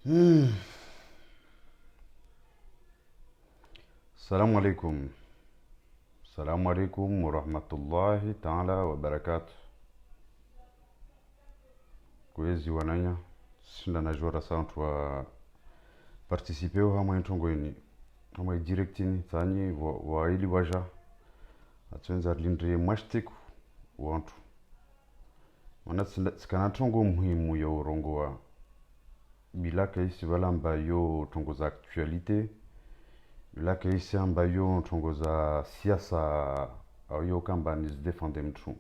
Hmm. Salamu alaikum. Salamu alaikum wa rahmatullahi ta'ala wa barakatuh. Kwezi wananya sinda najua rasantu wa participeo hama intongoini hama directini tani wa ili waja atwenza lindrie mashtiku wantu wana sikana tongo muhimu ya urongo wa bila kaisi balamba yo tongo za actualite bila kaisi amba yo tongo za siasa au yo kamba nizidefende mtu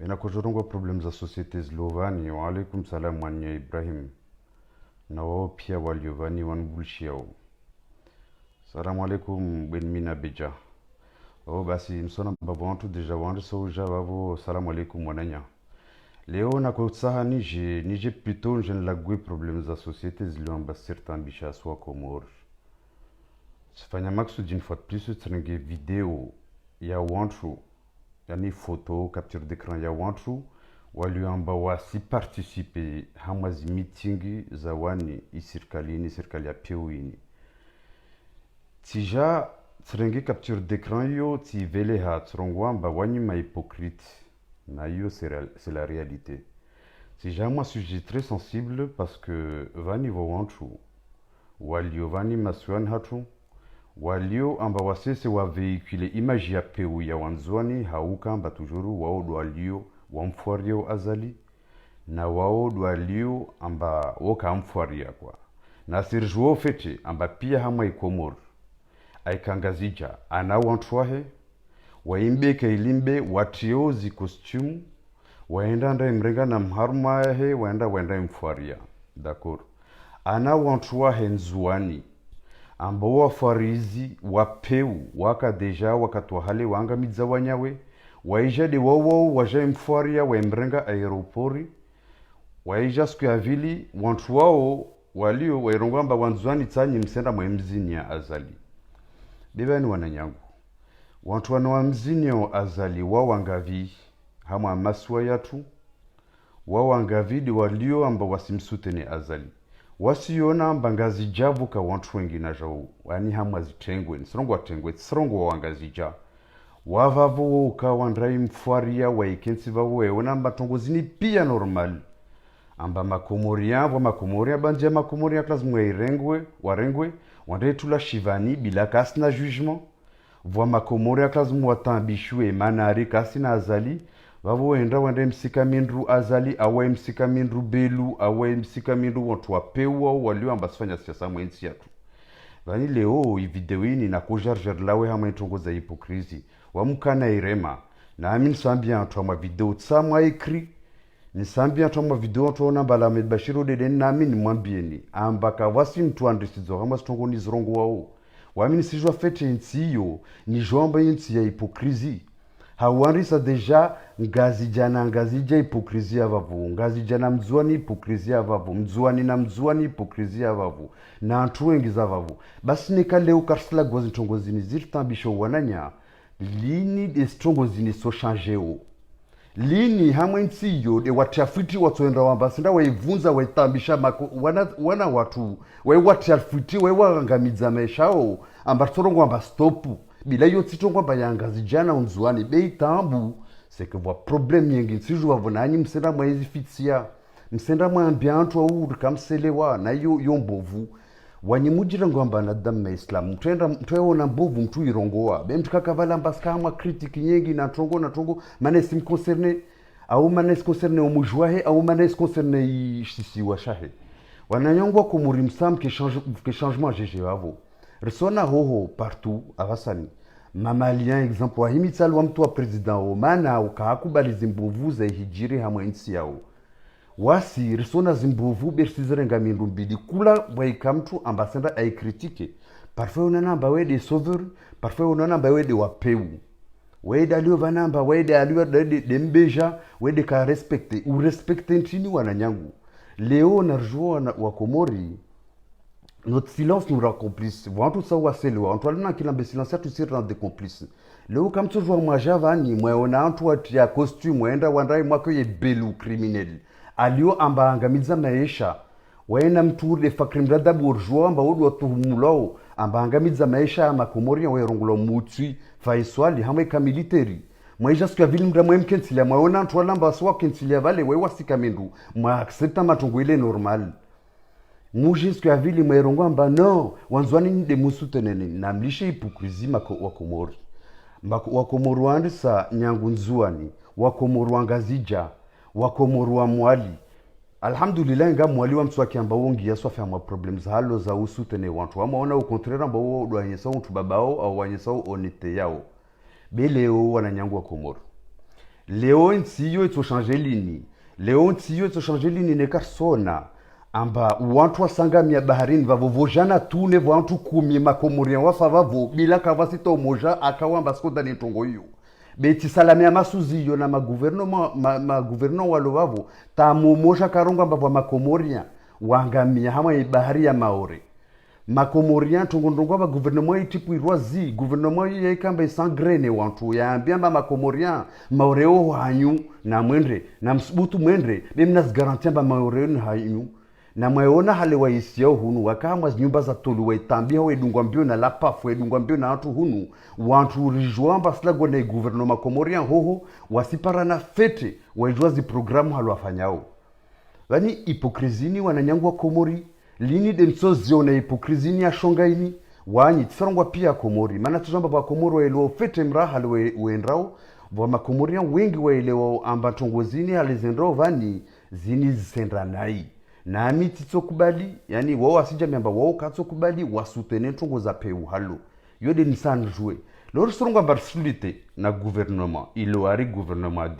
ina kojorongo problem za societe zlovani wa alaikum salam wanya Ibrahim na wao pia waliovani wanbulshiao salamu alaikum ben mina beja basi msona babo wantu deja wandu soja babo salamu alaikum wananya leo na kutsaha nije plutôt je ne la gwe problem za societe ziliomba certain bisha swa komor sifanya maxu d'une fois de plus tsange video ya wantu yani photo capture d'écran ya wantu waliomba wasi participe hamazi meeting za wani serikali ya pewini tija tsrenge capture d'écran yo ti vele ha tsrongwamba wani ma hypocrite na yo c'est la réalité tija moi sujet très sensible parce que vani vo wantu walio vani maswan hatu walio amba wasese wa veicule image ya peu ya wanzwani hauka amba tujuru wao walio wamfuario azali na wao walio amba woka amfuaria kwa na sirjuo fete amba pia hama ikomor aikangazija ana wantwahe waimbeke ilimbe watiozi costume waenda nda imrenga na mharmahe waenda imfuaria d'accord ana wantwahe nzuani ambao wafarizi wapeu waka deja wakatwahale wanga midzawanyawe waija de wawo waja imfuaria waimrenga aeropori waija siku ya vili wantu wao walio wairongamba wanzwani tsanyi msenda mwemzini ya azali bebani wananyangu wantu wana wamzini ya azali wawangavi hama maswa yatu wawangavidi walio amba wasimsutene azali wasiona amba ngazijavu ka wantu wengi na jau wani hama zitengwe srongo watengwe srongo wangazija wavavo ukawandrai mfuaria waikensi vavo weona amba tongozini pia normal amba makomoria bandia makomoria klazimwe warengwe wandetula shivani bila kasi na jugement vwa makomoria klazimwe watambishwe manari kasi na azali vavo wende msika mindru azali awe msika mindru belu awe msika mindru watu wapewa walio amba sifanya siasa mwensi yatu vani leo video ini na kujarjar lawe hama itongoza hipokrisi wamukana irema na amin sambia antu ama video tsamwa ekri ni sambia antu ama video tuona mbala medbashiru dede na amin mwambieni ambaka wasi mtu andisizo kama sitongo ni zirongo wao wamini sijua fete inti iyo ni jomba inti ya hipokrisi hawanrisa deja ngazija hipokrisia vavu ngazijana mzuani hipokrisia vavu mzuani hipokrisia vavu na antu wengi za vavu basi nikaleo karsila gozi ntongozini zilitambisho wananya lini destongozini so changeo lini hamwe ntiyo de watafiti watoenda wamba sinda waivunza waitambisha wana watu watafiti wangamiza maishao amba torongo amba stopu bila yo titongo amba yangazijana unzuani bei tambu c'est que voit problème yengi nsiju wavonanyi msenda mwezi fitsia msenda mwambia antu au kamselewa na yo mbovu wanyimujira ngomba na damu islam mtwenda mbovu mtu irongoa be mtukakavala mbaska mwa critique nyengi na tongo maana sim concerné au maana sim concerné omujwahe au maana sim concerné sisi washahe wananyongwa kumuri msam que changement jeje wavo resona hoho partout avasani mamalien exemple wa himitsal wa mtu wa president o mana ukakubali zimbovu za hijiri hamwe nsi yao wasi resona zimbovu bersizerenga mindu mbili kula waikamtu ambasenda ay critique parfois unana amba wede sauveur parfois unana amba wede wapeu wede alio vanamba wede alio de mbeja wede ka respecte u respecte ntini wananyangu leo narjua wa Komori notre silence nous rend complices. Vous tout ça ou assez loin. Antoine n'a qu'il a silence tout se rend des complices. Le comme toujours moi javani moi on a Antoine ya costume moi enda wandai moi que ye belu criminel. Alio amba angamiza maisha waena mtuurde fakri mrada bourgeois amba wodu watuhumulao amba angamiza maisha ya makomoria waerongulo mutsi faiswali hamwe kamiliteri mwaija siku ya vili mra mwe mkensilia mwaona ntu wala mba swa kensilia vale wewa sika mendu mwa aksepta matungu ile normal muje siku ya vili mwaerongo amba no wanzwani nide musu tenene na mlishe hipokrizi wakomori wakomori wandisa nyangu nzuani wakomori wangazija wakomori wa mwali alhamdulillah nga mwali wa mswaki amba wongi ya swafi ama problems halo za usu tene wantu ama ona au contraire amba wo doanyesa untu babao au wanyesa onete yao beleo wananyangu wa komoro leo ntiyo ito change lini leo ntiyo ito change lini nekarsona amba wantu wasangamia baharini vavovojana tune wantu 10 makomorian wafa vavo bila kavasito moja akawamba skoda ni tongo hiyo beti salamia masuziyo na magouvernement walo vavo tamomosha karongo amba makomoria wangamia hama bahari ya maore makomoria tongondongo ba gouvernement itipu irwazi gouvernement yekamba isangrene wantu yaambia amba makomoria maoreo hanyu na mwendre na msubutu mwendre bemnas garantia amba maoreo hanyu na mwaona hale waisio hunu wakamwa nyumba za tolu waitambia wedungwa mbio na lapafu wedungwa mbio na watu hunu wantu rijuamba slago na gouvernement komorian hoho wasipara na fete wajwazi programu halo wafanyao yani hipokrizini wananyangwa komori lini denso ziona hipokrizini ya shongaini wanyi tsarongwa pia komori maana tuzamba ba komoro waelewa fete mraha wendrao wa makomorian wengi waelewa amba tongozini alizendro vani zini zisendra nai nami titsokubali yani wao asija miamba wao katsokubali wasutene ntongo za peu halo yode nisan jouer lor soronga barsulite na gouvernement iloari gouvernement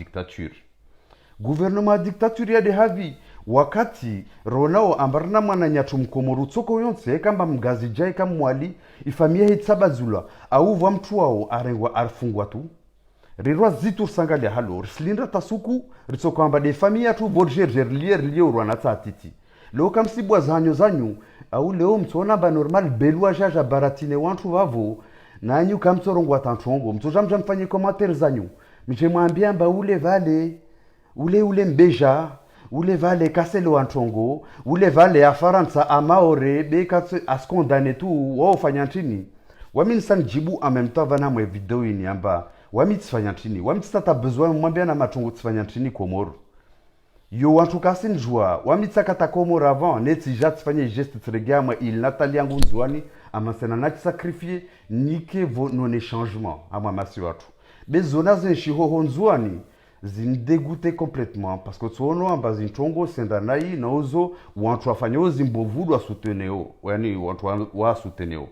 dictature ya de havi wakati ronao ambarna mwana nyatu mkomoru tsoko yonse kamba mgazi jai kama mwali ifamia hitsabazula au vwa mtu wao arengwa arfungwa tu rirwa zitu sangalia halo rislinda tasuku ritsoko amba de famia tu vodger lier urwana tatiti leo kamsibwa zanyu au leo mtsona ba normal belwa jaja baratine wantu vavo nanyu kamtsorongwa tantongo mtsoja mfanye commentaire zanyu mjemwambia amba ule mbeja ule vale kaselo wantongo ule vale ya faransa amaore bekatse askondane tu wao fanyantini waminsan jibu en même temps vana mwe video ini amba wamitsfanyantini wamitsata besoin mwambia na matongo tsfanyantini komoro yo wantu kasin jua wamitsaka takomoro avant neti jatsfanye geste tregama il natalia ngunzwani amasena nati sacrifier nike non changement ama masi watu bezona zenshi ho nzwani zindegute complètement parce que tsono amba zintongo sendanai nauzo wantu afanyo zimbovudu asuteneo yani wantu wa suteneo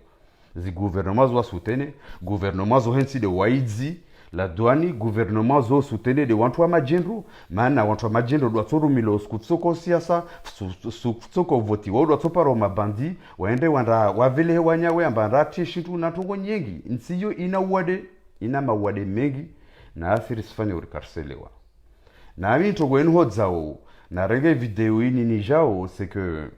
zi gouvernement zo sutene gouvernement zo hensi de waizi la douane gouvernement zo sutene de wantu wa majendu maana wantu wa majendu do tsoro milo skutsoko siasa skutsoko voti wo do tsoparo mabandi waende wanda wavele wanyawe amba rati shintu na tongo nyengi nsiyo ina mawade mengi na athiri sifanye urikarselewa na ami tongo enu hodzao na renge video ini nijao c'est que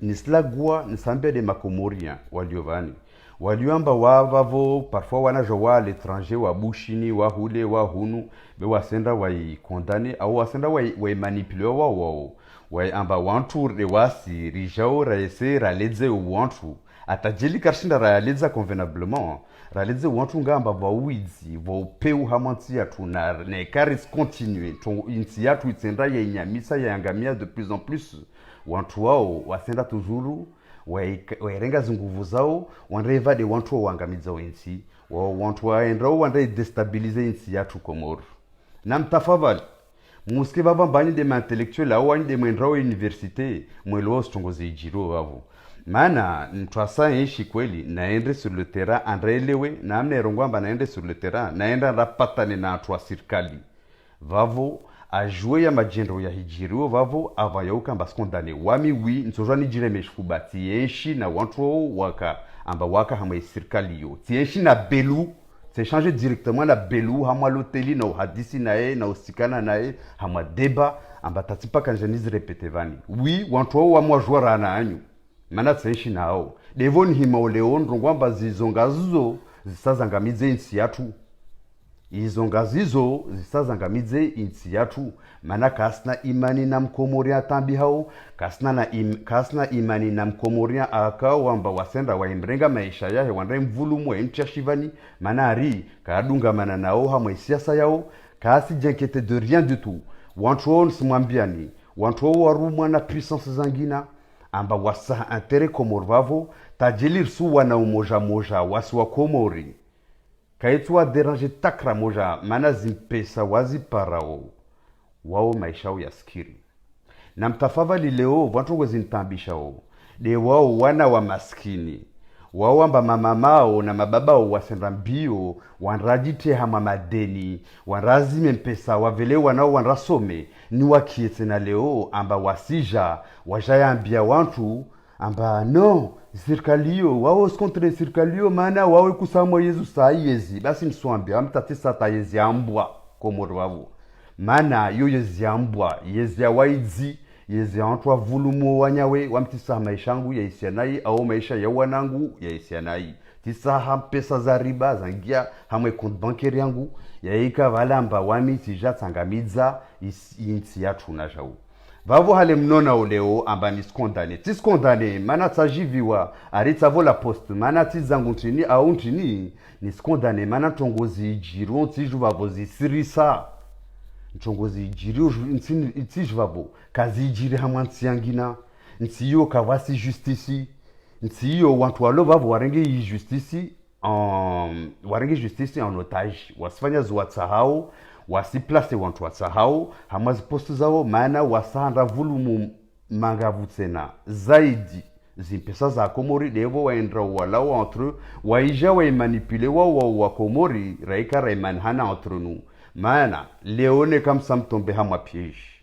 nislagua nisambia de makomorien waliovani waliamba wavavo parfois wanajo wa l'étranger wa bushini wa hule wa hunu be wasenda wai condamné au wasenda wai manipuler wai amba wantu de wasi rijao raese raledze wantu atajeli karshinda raledza convenablement raledze wantu ngamba vauizi vaupeu hamanti yatu na karis continue ton inti yatu itenda ya inyamisa ya yangamia de plus en plus wantu wao wasenda tujuru wairenga zinguvu zao wanreva de wantu wangamiza wensi wantu waendrao wandai destabilize insi yatu komoro na mtafavali muske baba mbani de intellectuel au wani de mwendrao universite mwelo stongoze ijiro wavo maana ntwasa ishi kweli naende sur le terrain andrelewe na amne rongwamba naende sur le terrain naenda rapatane na atwa serikali vavo a jouer ya majendo ya hijiro vavo avayoka mbasondane wami wi nsojani jire meshkuba tieshi na wantu waka hamwe serikali yo tieshi na belu c'est changer directement na belu hamwa loteli na hadisi nae na usikana nae hamwa deba amba tatipa kanjanizi repete vani wi wantu wa mwa jouera na anyu mana tseshi nao devon hima oleon rongwamba zizongazo zisazangamize insi yatu izo ngazizo zisazangamidze insi yatu mana kasna imani na mkomoria tambi hao kasna imani na mkomoria akao wamba wasenda waimrenga maisha yahe wandai mvulumu wa inchi ya shivani mana ari kadunga mana nao hamwe siasa yao kasi jenkete de rien du tout wantu wao nsimwambiani wantu wao warumwa na puissance zangina amba wasa intere komor vavo tajelir su wana umoja moja wasi wa komori kaitwa derange takra moja mana zimpesa wazi parao wao maisha ya skiri na mtafavali leo watu wazintambishao de wao wana wa maskini wao amba mamamao na mababao wasenda mbio wanrajite hama madeni wanrazime mpesa wavele wanao wanrasome ni wakiete na leo amba wasija wajayambia wantu amba no sirkalio wao skontre sirkalio maana wao kusamwa Yesu saiyezi basi mswambia amtatisa tayezi ambwa komoro wao maana yo yezi ambwa yezi awaizi yezi antwa vulumo wanyawe wamtisa maisha yangu ya isianai au maisha ya wanangu ya isianai tisa pesa za riba zangia hamwe compte bancaire yangu yaika valamba wami tija tsangamidza insi yatu na jau vavo hale mnona oleo amba niskondane tiskondane mana tajiviwa aritavo la poste mana tizangu ntini au ntini niskondane mana tongozi jiro tiju vavo zisirisa ntongozi jiro ntiju vavo kazi jiri hamwansi yangina ntiyo kawasi justice ntiyo wantu walo vavo warenge justice en otage wasifanya zuwatsahao wasiplace wantu watsahao hamazi postu zao maana wasahanda volumu mangavu tena zaidi zimpesa za komori devo waendra walao entre waija wa manipule wa komori raika raiman hana entre nous maana leone kam samtombe hamwa piège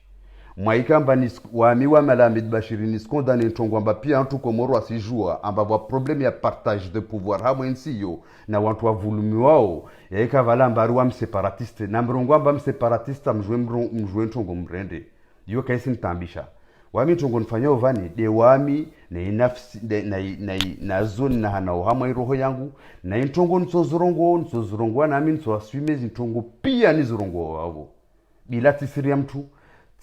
mwaikamba ni wami wa Malamid Bashiri ni skondane ntongwamba pia antu komoro asijua amba wa problem ya partage de pouvoir hamwe nsiyo na wantu wa volumi wao yaika valamba ruwa mseparatiste na mrongwamba mseparatiste mjwe ntongo mrende yo kaisi ntambisha wami ntongo nfanya ovani de wami na inafsi na zone na hana hamwe roho yangu na ntongo nsozorongo na mimi nsoaswimezi ntongo pia ni zorongo wao bila tisiria mtu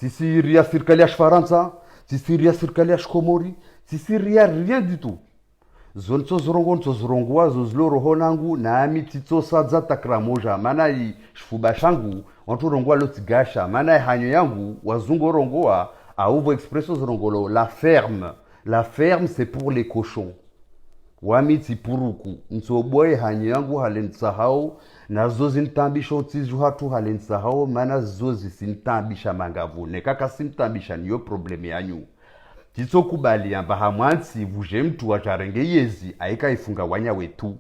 tisiria serikali ya Faransa, tisiria serikali ya Komori, tisiria rien du tout. Zonto zorongo zozloro honangu na ami tito sadza takramoja maana i shfuba shangu wantu rongwa lotigasha maana hanyo yangu wazungu rongoa auvo expresso zorongolo la ferme c'est pour les cochons wamiti puruku ntoboye hanyo yangu halensahau na zozi ntambisho tizu hatu halensahau mana zozi sintambisha mangavu nekaka sintambisha niyo probleme yanyu tito kubali amba hamwansi vuje mtu wajarenge yezi aika ifunga wanya wetu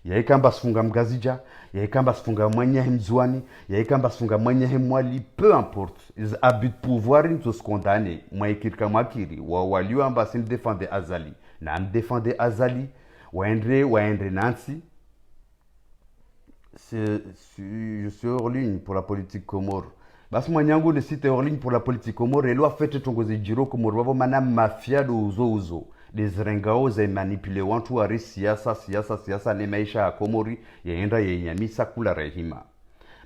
yaika mba sifunga mgazija yaika mba sifunga mwanya hemzwani yaika mba sifunga mwanya hemwali peu importe is abus pouvoir nto skondane mwaikirika mwakiri wa waliwa amba sin defende azali na defende azali waendre nansi je suis hors ligne pour la politique Comore. Basi mwanyangu ni site hors ligne pour la politique Comore. Elo afete tongozi jiro Comore. Wavo mana mafia do uzo. Des rengao za manipule wantu wari siasa ne maisha ya Komori yaenda yenyamisa kula rehima.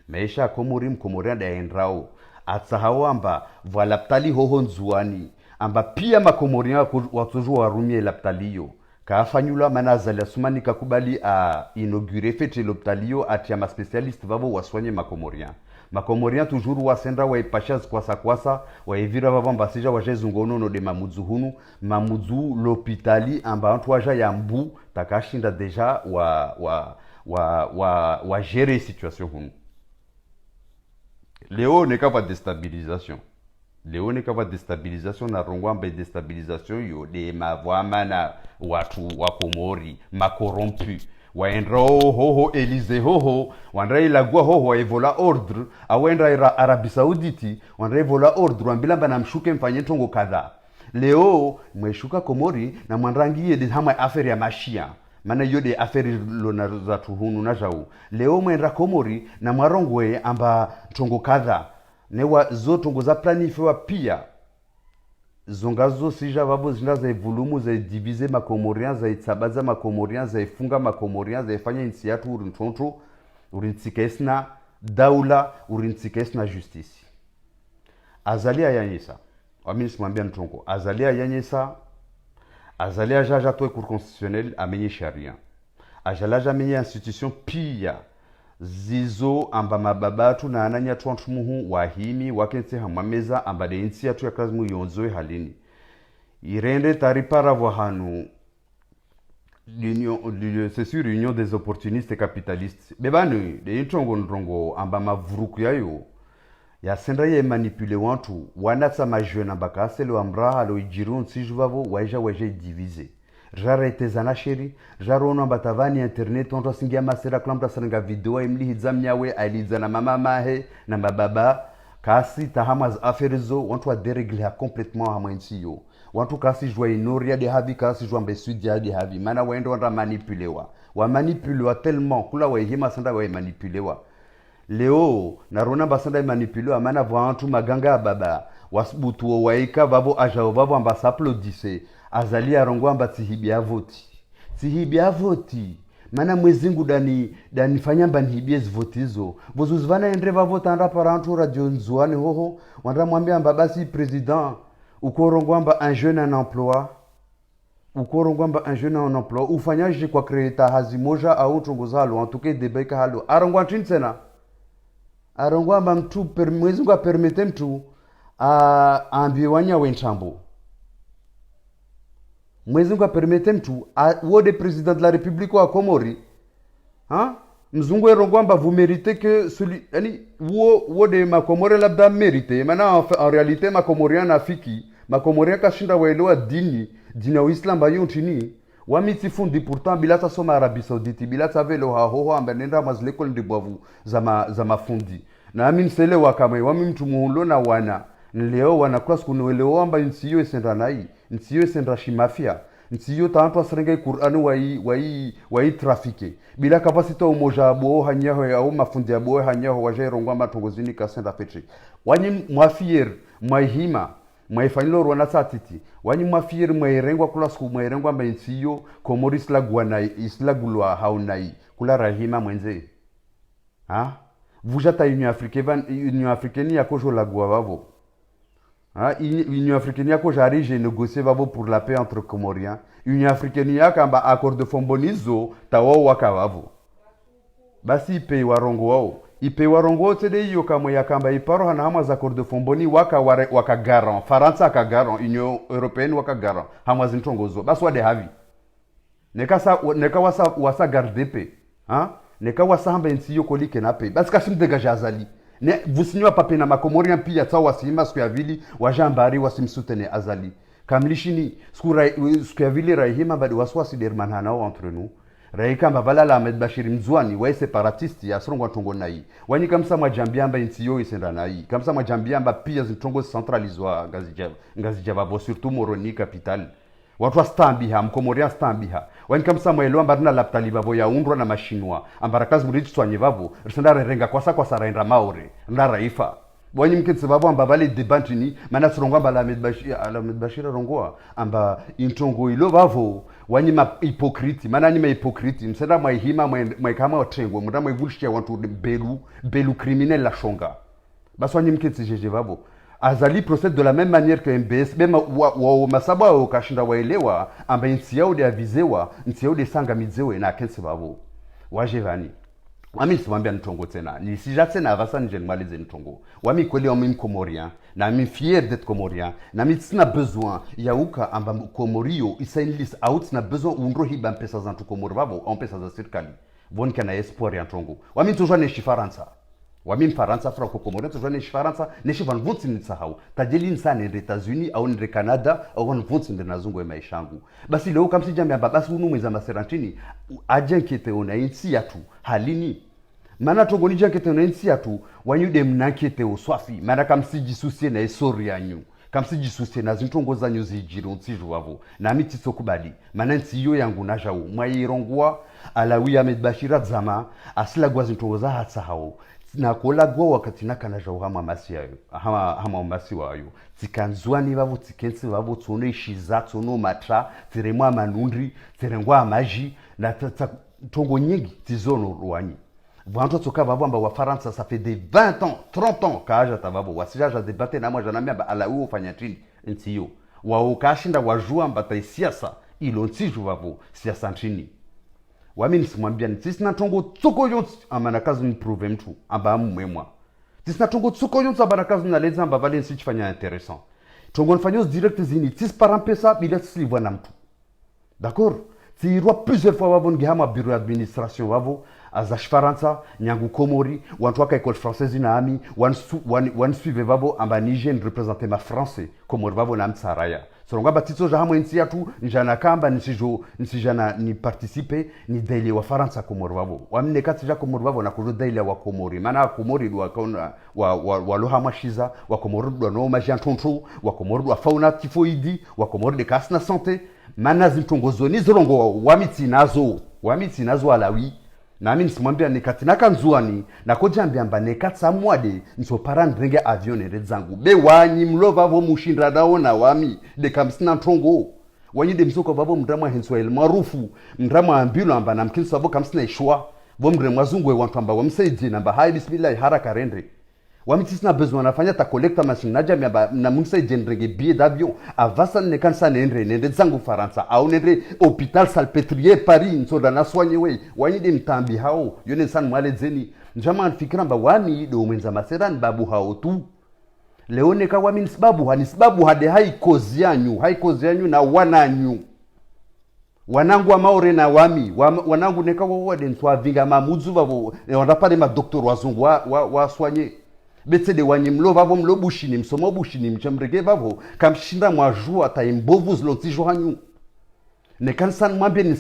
Maisha ya Komori mkomoria da yaendrao. Atsahawa amba valaptali hoho nzuani. Amba pia makomoria watuju warumie laptaliyo. Kaafanyula manazali asumani kakubali a inaugure fete l'optalio atia ma spécialiste vavo waswanye makomorien toujours wasenda wa ipachaz kwasa wa evira vavo mbasija wa jezungono no de mamudzuhunu mamudzu l'hôpitali amba antu waja ya mbu takashinda deja wa gérer situation hunu leo ne kava destabilisation na rongwamba destabilisation yo de mavwama na watu wa Komori makorompu waendra hoho Elise hoho wandra ilagua hoho evola ordre awendra ira Arabie Saoudite wandra evola ordre ambilamba na mshuke mfanye tongo kadha leo mweshuka Komori na mwanrangiye de hama affaire ya mashia mana yode affaire lona za tuhunu na jau leo mwendra Komori na mwarongwe amba tongo kadha newa zoto ngoza planifiwa pia zongazo sija vavo zinda za volumu za diviser makomorian za itsabaza makomorian za ifunga makomorian za ifanya insi yatu urintonto urintikesna daula urintsika na justice azalia yanyisa wamini simwambia ntongo azalia yanyisa azalia jaja toi cour constitutionnelle amenye sharia ajalaja amenye institution pia zizo amba mababatu na ananya tuantu muhu wahimi wakense hamameza amba de insi atu ya kazi mu yonzoe halini irende taripara wahanu c'est sûr l'union des opportunistes et capitalistes bebanu de intongo ndrongo amba mavuruku yayo ya senda ye manipule wantu wanatsa majena bakaselo amra alo ijirun sijuvavo waje diviser jara etezana sheri jara ono batavani internet onto singia masera klamta sanga video imli hizamnyawe alizana mama mahe na mababa kasi tahama aferizo wantu aderegle complètement hamansiyo wantu kasi jwa inoria de havi kasi jwa mbesudia de havi mana waendo wanda manipulewa wa manipulewa tellement kula wa hima sanda wa manipulewa leo narona basanda manipulewa mana wantu maganga baba wasbutu waika vavo ajao vavo amba s'applaudisse azali arongo amba tihibia voti mana mwezingu dani fanyamba nhibie votizo bozuzi vana endre vavota anda parantu radio nzuani hoho wanda mwambia amba basi president ukorongo amba un jeune en emploi ukorongo amba un jeune en emploi ufanyaje kwa kreta hazimoja au tongozalo antuke debeka halo arongo antinsena arongo amba mtu mwezingu apermete mtu ambiwanya wenchambo mwezingu apermete mtu wode president de la république wa Komori mzungu erongo amba vous méritez que celui yani wode makomore labda mérite maana en réalité makomorian afiki makomorian kashinda waelewa dini ya Uislamu bayo chini wamiti fundi pourtant bilata soma Arabie Saoudite bilata velo haho amba nenda mazleko ndibwavu za mafundi na amini sele wakame wami mtu muhulo na wana leo wana class kunoelewa amba nsiyo esenda nai nsiyo esenda shimafia nsiyo tanto asrenge Qur'an wai trafike bila capacité umoja abo hanyaho au mafundi abo hanyaho waje rongwa matongozini kasenda petre wani mwafier mwahima mwaifanyilo rwana satiti wani mwafier mwairengwa kula siku mwairengwa amba nsiyo Komori slagwana islagulwa haunai kula rahima mwenze vujata Union africaine yako jolagwa vavo Union africaine yako jarige négocier vavo pour la paix entre Comoriens Union africaine yakamba accord de Fombonizo tawo wakavavo basi ipe warongo wao ipe warongo tede hiyo kama yakamba iparo hana hama za accord de Fomboni waka garant Faransa ka garant Union européenne waka garant hama zintongozo basi wade havi neka wasa gardepe neka wasamba nsiyo kolike na pe basi kasimdegaja azali ne vusinywa pape na makomorian pia tsawa wasima siku ya vili wajambari wasimsutene azali kamlishini siku ya vili rahima badi waswasi derman nao entre nous raika mbala la Ahmed Bashir mzwani wa separatiste ya srongo ntongo nai wani kamsa majambiamba nsiyo isenda nai kamsa majambiamba pia zintongo centralizwa ngazijaba bo surtout Moroni capital watu wastambiha mkomoria stambiha wani kamsa mwelewa mbarina laptaliba bo ya undwa na mashinwa ambarakazi murichi twanye vavo risandara renga kwa saraenda maore ndara ifa wani mketse vavo amba vale debantini mana srongo amba la Ahmed Bashir rongoa amba intongo ilo vavo wani hipokriti mana ni hipokriti msenda mwaihima mwaikama otengwe munda mwaivulishia watu belu criminel la shonga basi wani mketse jeje vavo azali procède de la même manière que MBS bema wa masaba wa kashinda waelewa amba nsi yao de avizewa nsi yao de sanga midzewe na kense babo wajevani wami simwambia ntongo tena ni sijatse na avasa nje nimalize ntongo wami kweli wami mkomorien na mi fier d'être comorien na mi sina besoin ya uka amba komorio isainlis out na besoin unro hiba mpesa za ntukomori babo on pesa za serikali bon kana espoir ya ntongo wami toujours ne shifaransa wami Faransa franco comorien toujours ne shifaransa ne shivan vunti ni sahau tajeli nsane ndi États-Unis au ndi Canada au on vunti ndi nazungu ya maishangu basi leo kamsi jambi amba basi unu mweza maserantini ajenkete ona insi yatu halini mana tongo ni jenkete ona insi yatu wanyude mnankete uswafi mana kamsi jisusie na esori yanyu kamsi jisusie na zintongo zanyu zijiro nsiju wavo na miti sokubali mana nsi yo yangu na jao mwayirongwa alawi Ahmed Bashir zama asila gwa zintongo za hatsa hao na kolagwa wakati nakana jao hama masi yayo hama masi wayo tikanzwani vavo tikensi vavo tsono ishiza tsono matra tiremwa manundri tirengwa amaji na tongo nyingi tizono ruwanyi Vanto tsoka vavo amba wa Faransa ça fait des 20 ans 30 ans kaja tavavo wasija debate na moja namia ba ala uo fanya chini ntiyo wa ukashinda wajua mbata siasa ilo ntiju vavo siasa nchini wamini simwambia sisi na tongo tsoko yonsi amana kazi ni prove mtu amba amwemwa sisi na tongo tsoko yonsi amba kazi na leza amba vale nsi chifanya intéressant tongo nfanyos direct zini tis parampesa bila silivwa na mtu d'accord si roi plusieurs fois vavo ngihama bureau administration vavo azash Faransa nyangu Komori wantu waka école française na ami wan suive vavo amba Niger représenter ma français Komori vavo na mtsaraya songa batitso ja hamwe nsi yatu njana kamba nisijana ni participer ni daily wa Faransa Komori vavo wamne kati ja Komori vavo na kujo daily wa Komori maana Komori do akaona wa lo hamashiza wa Komori do no majian tonto wa Komori do fauna typhoïde wa Komori de kasna santé mana zintongozoni zolongo wamiti nazo alawi nami nisimwambia nikatina kanzuani na kojambia mba nekatsa mwade nsopara ndrenge avion ere zangu be wanyi mlova vo mushinda daona wami de kamsina ntongo wanyi de msoko vavo mdrama henswail marufu mdrama ambilo amba na mkinso vavo kamsina ishwa vo mdre mwazungwe wantu amba wamsaidi namba hai bismillah haraka rendre wamitisina besoin nafanya ta collecta machine naja miaba na msaidi ndrenge billet d'avion avasa nekansa nendre zangu Faransa au nendre hôpital Salpêtrier Paris nsoda na soignewe wanyi de mtambi hao yone san mwale zeni njama fikira mba wami do mwenza maseran babu hao tu leone ka wami nisbabu hade haikozi yanyu na wananyu wanangu wa maore na wami wanangu neka wode nswa vinga mamuzu vavo wanapale ma docteur wazungu wa soigner betse de wanyi mlo vavo mlo bushini msomo bushini mchemrege vavo kamshinda mwaju ataimbovu zloti johanyu ne kansan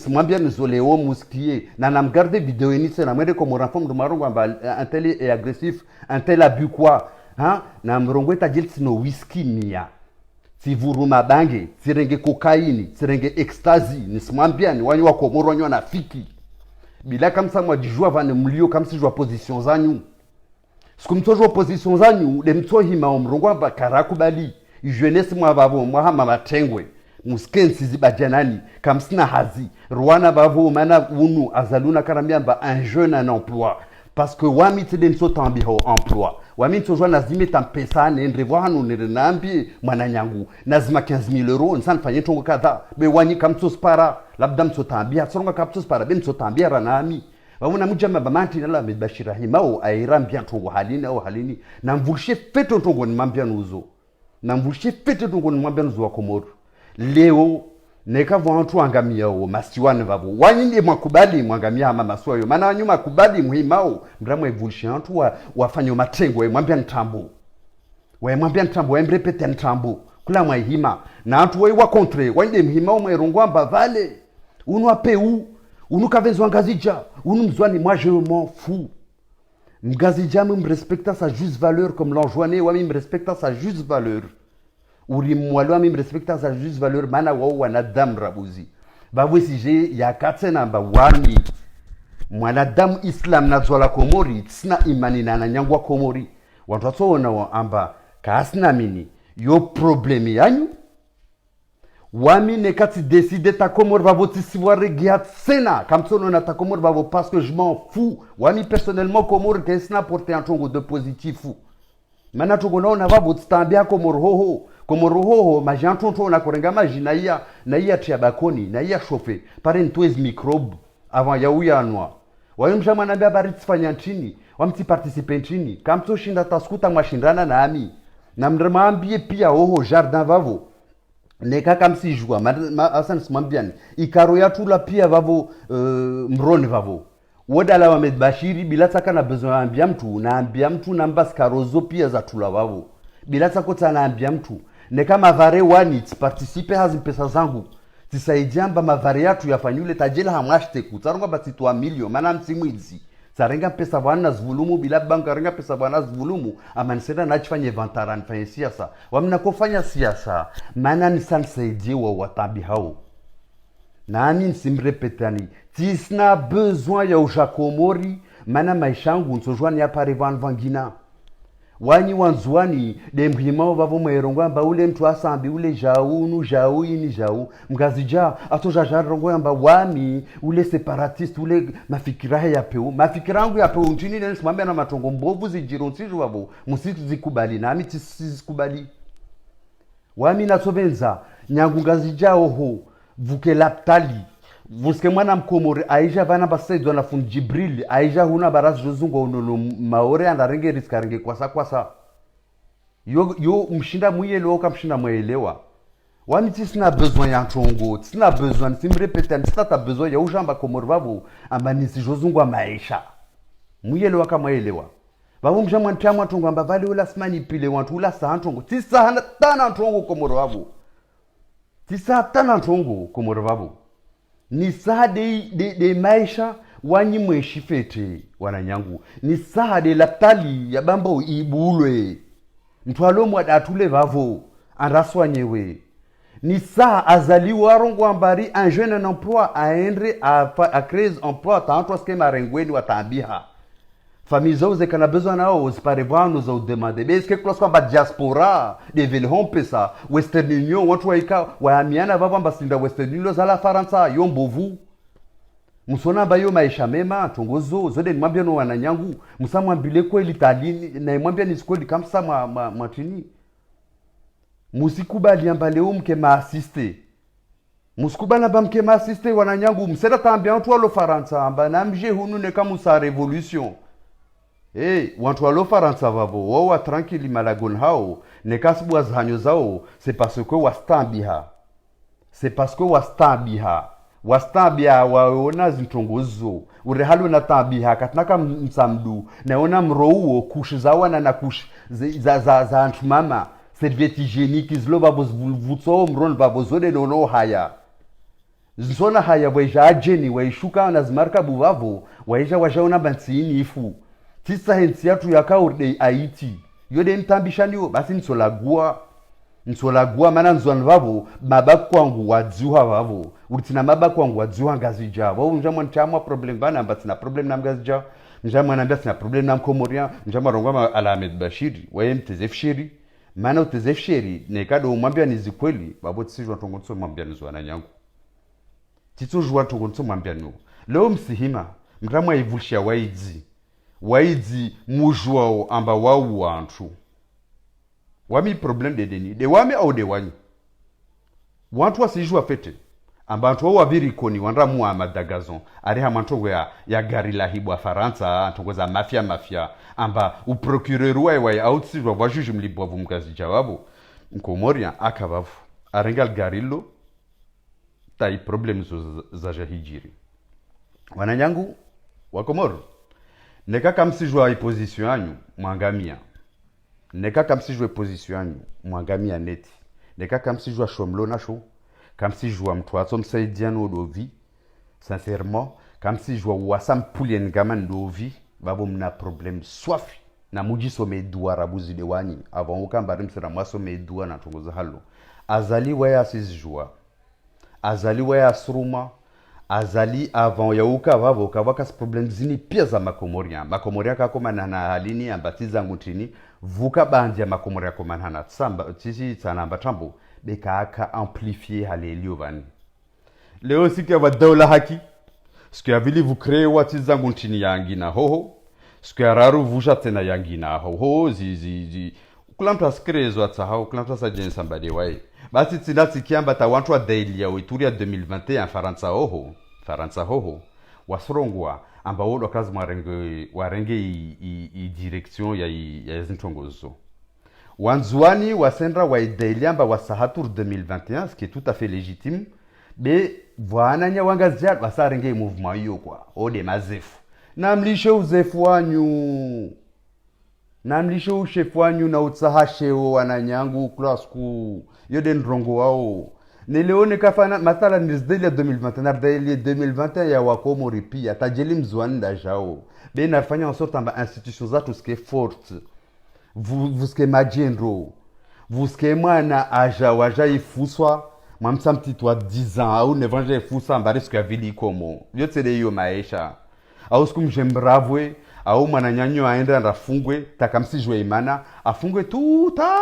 mwambia nizoleo muskie na namgarde video inise na mwende comme renfort de marongo amba un tel est agressif un tel a bu quoi hein na mrongo etajil sino whisky mia tivuruma bange tirenge kokaini tirenge ecstasy nisimwambia ni wanyu wa Komoro wanyu na fiki bila kamsa mwajijua vane mlio kamsi jua position zanyu sikumtojwa position zanyu de mtohima omrongo amba karakubali jeunesse mwa vavo mwa hama matengwe muskensi zibajanani kamsina hazi rwana bavo mana unu azaluna karamiamba un jeune en emploi parce que wami tede nso tambiho emploi wami tojwa nazime tampesa nendre vwanu nrenambi mwana nyangu nazima 15000 euros nsan fanye tongo kadha be wani kamso spara labda mso tambia songa kapso spara ben mso tambia ranami wamuna mujama bamanti nala medbashira himao airambia tongo halini na mvulshe feto tongo nimambia nuzo na mvulshe feto tongo nimambia nuzo wa Komoro leo neka vantu angamia o masiwane vavo wanyinde mwakubali mwangamia ama maswayo maana wanyuma kubali muhimao mramwe evolution tu wafanya matengo mwambia ntambo embrepete ntambo kula mwahima na watu wa contre wanyinde muhimao mwerongwamba vale unu apeu unu kavezo ngazija unu mzwani moi je m'en fous ngazija me respecta sa juste valeur comme l'enjoiné wami me respecta sa juste valeur ulimwalwa mimi respecta sa juste valeur mana wao wanadamu rabuzi babu sije ya katsena mba wami mwanadamu Islam na zola Komori sina imani na nyangwa Komori watu watona amba kasina mini yo problemi yanyu wami ne kati décider ta Komori babo tisiware giat sena kamsono na ta Komori babo parce que je m'en fous wami personnellement Komori kesna porter un tongo de positif mana tongo na babo tstambia Komoro hoho majantonto na korenga majina na iya tia bakoni na iya chauffer pare ntwez microbe avant ya uyanwa wayumjama na baba ritfanya nchini wamti participer nchini kamto shinda taskuta mwashindana na ami na mremambie pia hoho jardin vavo neka kamsijua asan smambiani ikaro ya tula pia vavo mrone vavo wodala wa medbashiri bila taka na besoin ambia mtu na mbaskarozo pia za tula vavo bila taka kota na ambia mtu neka mavare wani participe hazi pesa zangu tisaidiamba mavare yatu yafanyule tajela hamashte kutarunga batitwa milio mana msimwizi sarenga pesa bwana zvulumu bila banka renga pesa bwana zvulumu amanisera nachifanye vantara nifanye siasa wamna kufanya siasa mana nisansaidie wa watabi hao nami nsimrepetani tisna besoin ya usha Komori mana maisha yangu nsojwani ya pare van vangina wanyi wanzuani de mhimao vavo mwerongo amba ule mtu asambi ule jau nu jau ini jau mgazija atoja jarongo amba wami ule separatist ule mafikira ya peu mafikira yangu ya peu ntini nene simambia na matongo mbovu zijironsijo wavo musizikubali nami tisizikubali wami natsovenza nyangu ngazija oho vuke laptali vuske mwana mkomori aisha vana basaidwa na fun Jibril aisha huna barazi jozungo unono maore andarenge riskarenge kwasa yo mshinda muyelewa kamshinda mwelewa wami tisina besoin ya ntongo tisina besoin simrepete tisata besoin ya ujamba komori babu amba nisi jozungo maisha muyelewa kama elewa babu mjamwa ntamwa ntongo amba vale ula simani pile wantu ula sa ntongo tisa tana ntongo komori babu tisa tana ntongo komori babu ni saha de maisha wanyi mweshi fete wananyangu ni saha de laptali ya bambo ibulwe mtwalo mwadatule vavo anraswanyewe ni saha azaliwa arongo ambari un jeune en emploi aendre a créer emploi tanto skema rengweni watambiha famille zao zekana besoin nao ziparevoir nous au demander mais est-ce que kwa ba diaspora development pesa Western Union watu waika waamiana vavo ambasinda Western Union za la Faransa yombovu musona bayo maisha mema tongozo zode nimwambia no wananyangu musamwambile kweli talini na mwambia niskweli kamsa matini musikubali ambale umke maassiste musikubala bamke maassiste wananyangu msera tambia watu wa lo Faransa amba namje hunu ne kama sa revolution wantu walo Faransa vavo wao tranquille malagon hao ne kasbu azhanyo zao c'est parce que wastabia waona zintongozo urehalo na tabiha katnaka msamdu naona mrouo kushi zawana na kushi za antumama serviette hygiénique zlo babos vutso mron babozode nono haya zona haya weja ajeni waishuka na zmarka buvavo waija wajaona bansini ifu tisa hensi yatu yakaurde Haiti yode ntambishaniyo basi nsolagua mana nzwan vavo mabaku kwangu wadziwa vavo utina mabaku kwangu wadziwa ngazija vavo njamwa nchamwa problem bana ambatina problem na ngazija njamwa nambia sina problem na mkomoria njamwa rongwa ala Ahmed Bashiri waye mtezefshiri mana utezefshiri nekado umwambia nizikweli babo tisijwa ntongonso mwambia nzwana nyangu titujwa ntongonso mwambia no leo msihima mramwa ivulshia waidzi mujwao amba wau wantu wami problem de deni de wami au de wanyi wantu wasijua fete amba wantu wa virikoni wanra mu amadagazon ari ha mantongo ya gari la hibwa Faransa antongo za mafia amba u procureur wa outsijwa wa juge mlibwa vumkazi jawabu mkomoria akavavu arengal garilo tai problem za jahijiri wananyangu wakomoro neka kamsijwa position yanyu mwangamia neka kamsijwa position yanyu mwangamia neti neka kamsijwa shomlo nasho kamsijwa mtu atsomsaidiano odovi sincèrement kamsijwa wasampulien gaman dovi babo mna problem swafi na mujiso medua rabuzi de wanyi avant ukamba rimsera mwaso medua na tongoza halo azali waya sijwa azali waya suruma azali avant ya uka vavo kawaka problem zini pia za makomoria kakoma na halini ambatiza ngutini vuka bandi ya makomoria koma na tsamba tisi tsana batambo beka aka amplifier halelio vani leo sikia wa daula haki sikia vili vous créer watiza ngutini yangina hoho sikia raru vusha tena yangina hoho zi kula mtu askrezo atsahau kula mtu asajensa mbade wae basi tsinatsi kiamba ta wantu wa daily ya Ituria 2021 Faransa hoho wasrongwa amba wodo kazi warenge i direction ya zintongozo wanzuani wasendra wa daily amba wasahatur 2021 ce qui est tout à fait légitime be vwana nya wangazia wasarenge mouvement hiyo kwa ode mazefu namlishe uzefu wanyu namlishe ushefu wanyu na utsahashe wananyangu klasku yode ndrongo wao neleone kafana matala nizdeli 2021 deli 2021 ya wakomori pia tajeli mzwanda jao be nafanya en sorte amba institutions za tout ce qui est forte vous ce que majendro vous ce que mwana aja waja ifuswa mwamsa mtitwa 10 ans au nevanje ifuswa amba risque ya vili komo yote de yo maisha au siku mjembravwe au mwananyanyo aende anafungwe takamsijwe imana afungwe tuta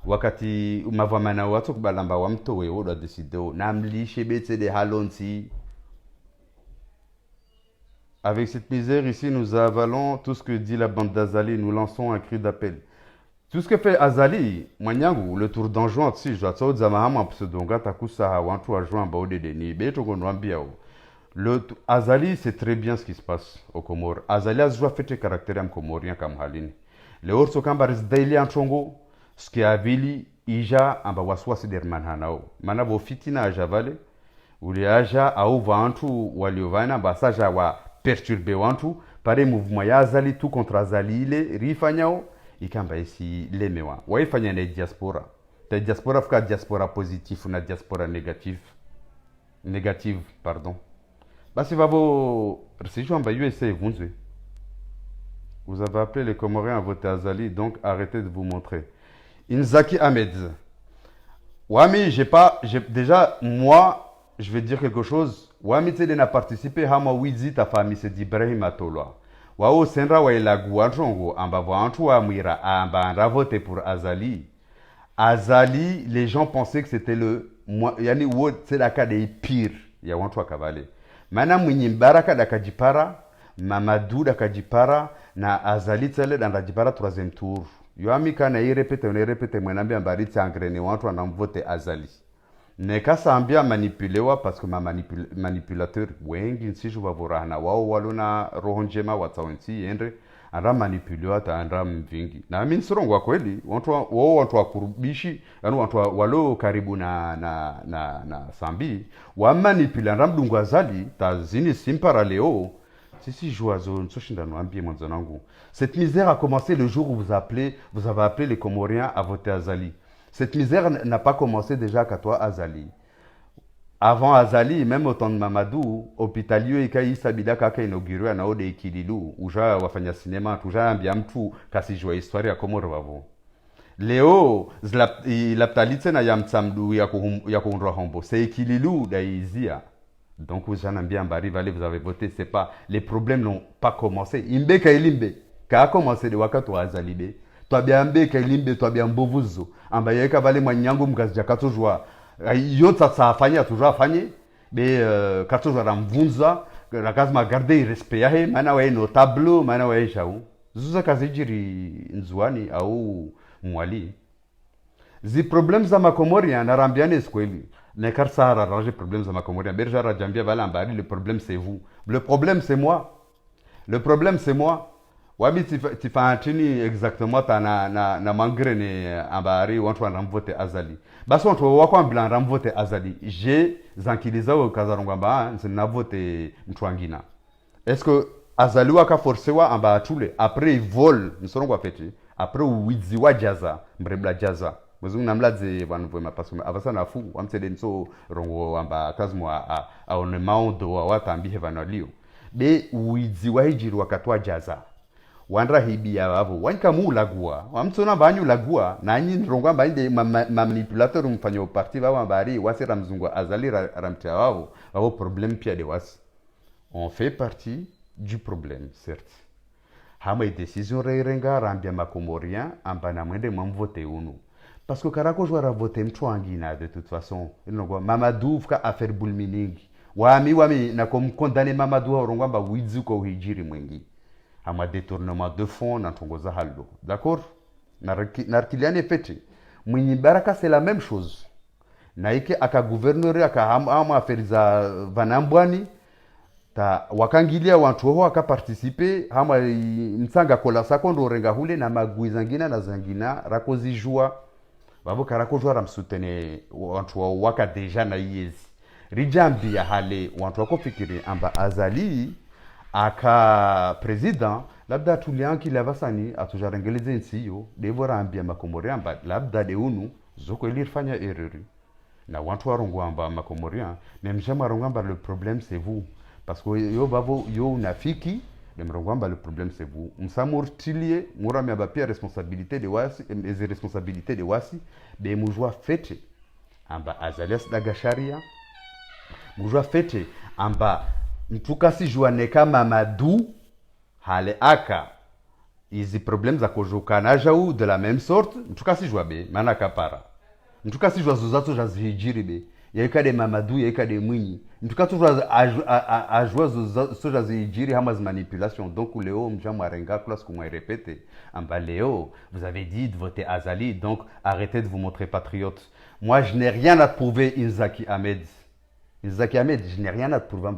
wakati mavamana watu kubalamba wa mto wewe ndo décider na mlishe bete de halonti. Avec cette misère ici, nous avalons tout ce que dit la bande d'Azali. Nous lançons un cri d'appel. Tout ce que fait Azali, Mwanyangu, le tour d'enjoint, si je dois te dire, Mahama, pseudonga, takusa, wantu a joué un baou de deni, beto konwambia. Azali, c'est très bien ce qui se passe au Comores. Azali a joué fait caractère comorien comme halini. Le orso kamba resdaili anchongo, ce qui a vili, ija, amba waswa siderman hanao. Mana vo fitina aja vale, uli aja, au vantu, waliovana, basaja wa perturber wantu pare mouvement ya Azali tout contre Azali ile rifanyao ikamba isi lemewa waifanya na diaspora ta diaspora fuka diaspora positif na diaspora négative pardon basi vavo resijo amba USA vunzwe. Vous avez appelé les Comoriens à voter Azali, donc arrêtez de vous montrer. Inzaki Ahmed, Wami, déjà moi je vais dire quelque chose. Wami tede na participer hama wizi ta famille c'est d'Ibrahim Atolwa. Wao senra wa ilagu anjongo amba vantu wa mwira amba anda voter pour Azali. Azali, les gens pensaient que c'était yani wo c'est la cas des pires ya wantu wa Kavale. Mana mwenye mbaraka dakajipara, Mamadou dakajipara na Azali tele dakajipara troisième tour. Yoami kana irepete mwenambi ambariti angrene wantu anamvote Azali. Nekasa ambia manipulewa parce que manipulateur wengi nsi juba vorahana wao walona roho njema watawensi endre anda manipulewa ta anda mvingi na mimi sirongo kweli watu wakurubishi yani watu walo karibu na sambi wa manipula ndamdungu Azali ta zini simpara leo sisi joazo nsoshinda noambie mwanzo nangu. Cette misère a commencé le jour où vous avez appelé les Comoriens à voter Azali. Cette misère n'a pas commencé déjà qu'à toi, Azali. Avant Azali, même au temps de Mamadou, hôpitalier ikaï sabida kaka inauguré na ode ikililu, uja wafanya cinéma, uja ambia mtu kasi jua histoire ya Komoro wavo. Leo laptalitse na yamtsamdu ya kuundwa hombo. C'est ikililu daizia. Donc vous en ambia mbari vale vous avez voté, c'est pas les problèmes n'ont pas commencé. Imbe kailimbe ka a commencé de wakati wa Azali be. Twabiambe kailimbe twabiambovuzo amba yeka vale mwanyangu mkazija katujwa yota safanya tujwa afanye be katujwa ramvunza rakazma garder respect yahe mana wa notable mana wa shau zuza kazijiri nzuani au mwali zi problèmes za makomoria na rambiane skweli ne karsara ranger problèmes za makomoria berja rajambia vala ambari le problème c'est vous, le problème c'est moi, le problème c'est moi. Wabi tifantini exactement ta na mangrene ambari wantu wanamvote Azali. Basi wantu wako ambila ramvote Azali. Je zankiliza wa kazarunga mba na vote mtu wangina. Est-ce que Azali waka forcewa amba atule après vol nsorongo fete après wiziwa jaza mbrebla jaza. Muzungu namlaze vanvu mapasuma avasa nafu wamsede nso rongo amba kazmwa a onemao do watambihe vanalio. Be wiziwa hijiri wakatwa jaza. Wandra hibi ya wavo wanka mu lagua wamtsona banyu lagua na nyi ronga mbande manipulateur mfanyo parti baba mbari wasira mzungu Azali ramtia wavo problème pia de was. On fait partie du problème certes. Hama décision reirenga rambia makomorien ambana mwende mwamvote unu. Parce que karako jwara vote mtwangina de toute façon. Inongwa Mamadou fka affaire bulminingi. Wami na condamner Mamadou ronga mba wizuko hijiri mwengi. Ama détournement de fonds na tongoza haldo. D'accord? Narkiliane fete. Mwenye baraka c'est la même chose. Na ike aka gouverneur aka ama affaire za vanambwani ta wakangilia wantu ho aka participer hama msanga kola sakondo renga hule na maguizangina na zangina rakozi jua babo karako jua ramsutene wantu waka deja na yezi rijambi ya hale wantu wako fikiri amba Azali aka president labda tulianki lavasani atujarengeleze nsiyo devora ambia makomoria amba labda de unu zoko ilifanya erreur na wantu warongo amba makomoria memjama rongo amba le problème c'est vous parce que yo babo yo nafiki memrongo amba le problème c'est vous msamur tilie mura mya bapia responsabilité de wasi les responsabilités de wasi be mujwa fete amba Azalias dagasharia mujwa fete amba mtukasi juane kama Mamadou hale aka hizi problem za kujukana jau de la même sorte mtuka si jwabe maana kapara mtuka si jwa zozato jazihijiri be yaika de Mamadou yaika de Mwinyi mtuka tu a jwa zozato jazihijiri hama manipulation donc Léo mjamu arenga classe comme répéter amba Léo vous avez dit de voter Azali donc arrêtez de vous montrer patriote. Moi je n'ai rien à prouver Inzaki Ahmed. Inzaki Ahmed, je n'ai rien à te prouver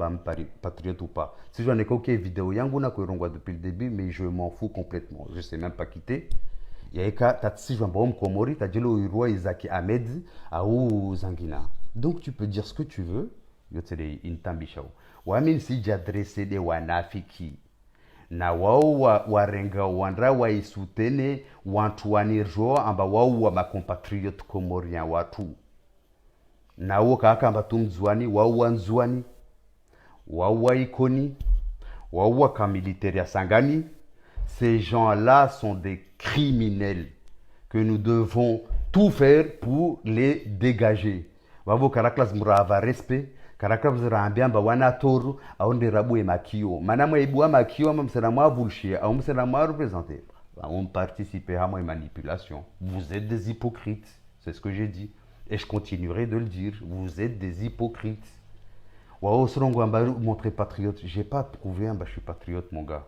patriote ou pas. Si je n'ai qu'aucune vidéo yangu na koirongwa depuis le début, mais je m'en fous complètement. Je sais même pas quitter. Yaeka tatsi jwa mbom komori tajelo roi Inzaki Ahmed au Zangina. Donc tu peux dire ce que tu veux. Yo tsede intambishao. Wamin si j'adresse de wanafiki. Na wao warenga wandra waisutene wantu wanirjo amba wao wa macompatriote komorien watu. Nawo kakamba tumzwani wawa nzwani wawa ikoni wawa kamilitaire ya Sangani. Ces gens-là sont des criminels que nous devons tout faire pour les dégager. Wavo karaklas murava respect karaklas murambia wana toru aonde rabu e makio mana mwa makio ama msana mwa bullshit au msana mwa représenter on participer à ma manipulation. Vous êtes des hypocrites, c'est ce que j'ai dit. Et je continuerai de le dire, vous êtes des hypocrites. Waouh, selon Gwamba, montrer patriote, j'ai pas prouvé, je suis patriote, mon gars.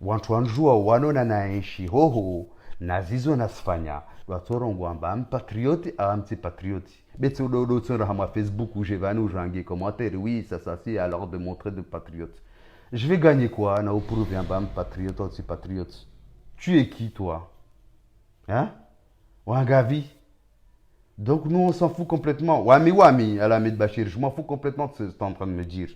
Wantuanjua wano na naenshi hoho nazizo nasfanya watoro Gwamba am patriote am petit patriote. Beti ododo sur ma Facebook où j'ai vanu jangi commentaire oui ça c'est alors de montrer de patriote. Je vais gagner quoi na prouver un patriote anti patriote. Tu es qui toi? Hein? Wangavi? Donc nous on s'en fout complètement. Wami à la Bachir, je m'en fous complètement de ce que tu es en train de me dire.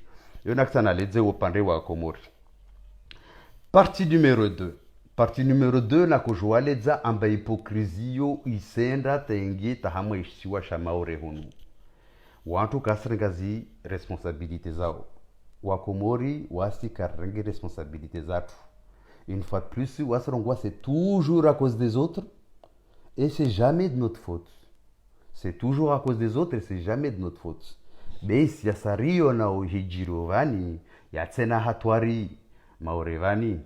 Partie numéro 2. Partie numéro 2 na kujualeza amba hipokrizio isenda tenge tahama ishiwa shamaure hunu. Wantu kasrengazi responsabilité zao. Wakomori wasi karenge responsabilité zatu. Une fois de plus, wasrongwa c'est toujours à cause des autres et c'est jamais de notre faute. C'est toujours à cause des autres et c'est jamais de notre faute. Mais si ya sario na uhijirovani, ya tena hatwari maurevani,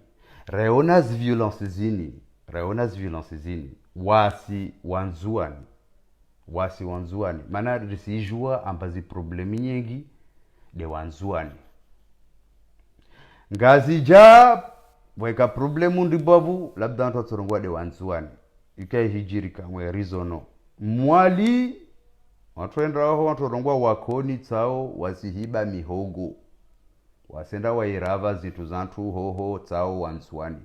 reonas violence zini, wasi wanzuani. Mana risijua ambazi problemi nyingi de wanzuani. Ngazi ja, weka problemu ndibavu, labda anto turungwa de wanzuani. Ikai hijirika, mwe rizono. Mwali watuenda waho watorongwa wakoni tsao wasihiba mihogo wasenda wairava zitu zantu hoho tsao wanzuani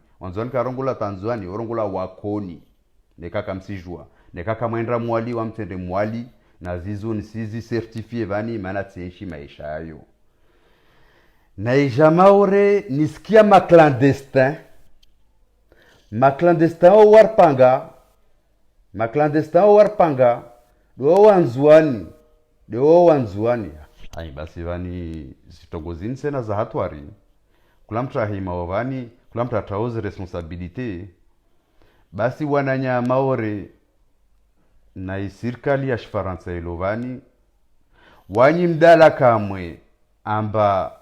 karongula tanzuani orongula wakoni nekaka msijua nekaka mwendra mwali wamtende mwali na zizo nisizi certifie vani mana tsenshi maisha yayo na ijamaore nisikia maclandestin warpanga do wanzuani hai basi vani sitogozini sena za hatwari kula mtu ahima wavani kula mtu ataoze responsabilité basi wananya maore na serikali ya Faransa ilovani wanyi mdala kamwe amba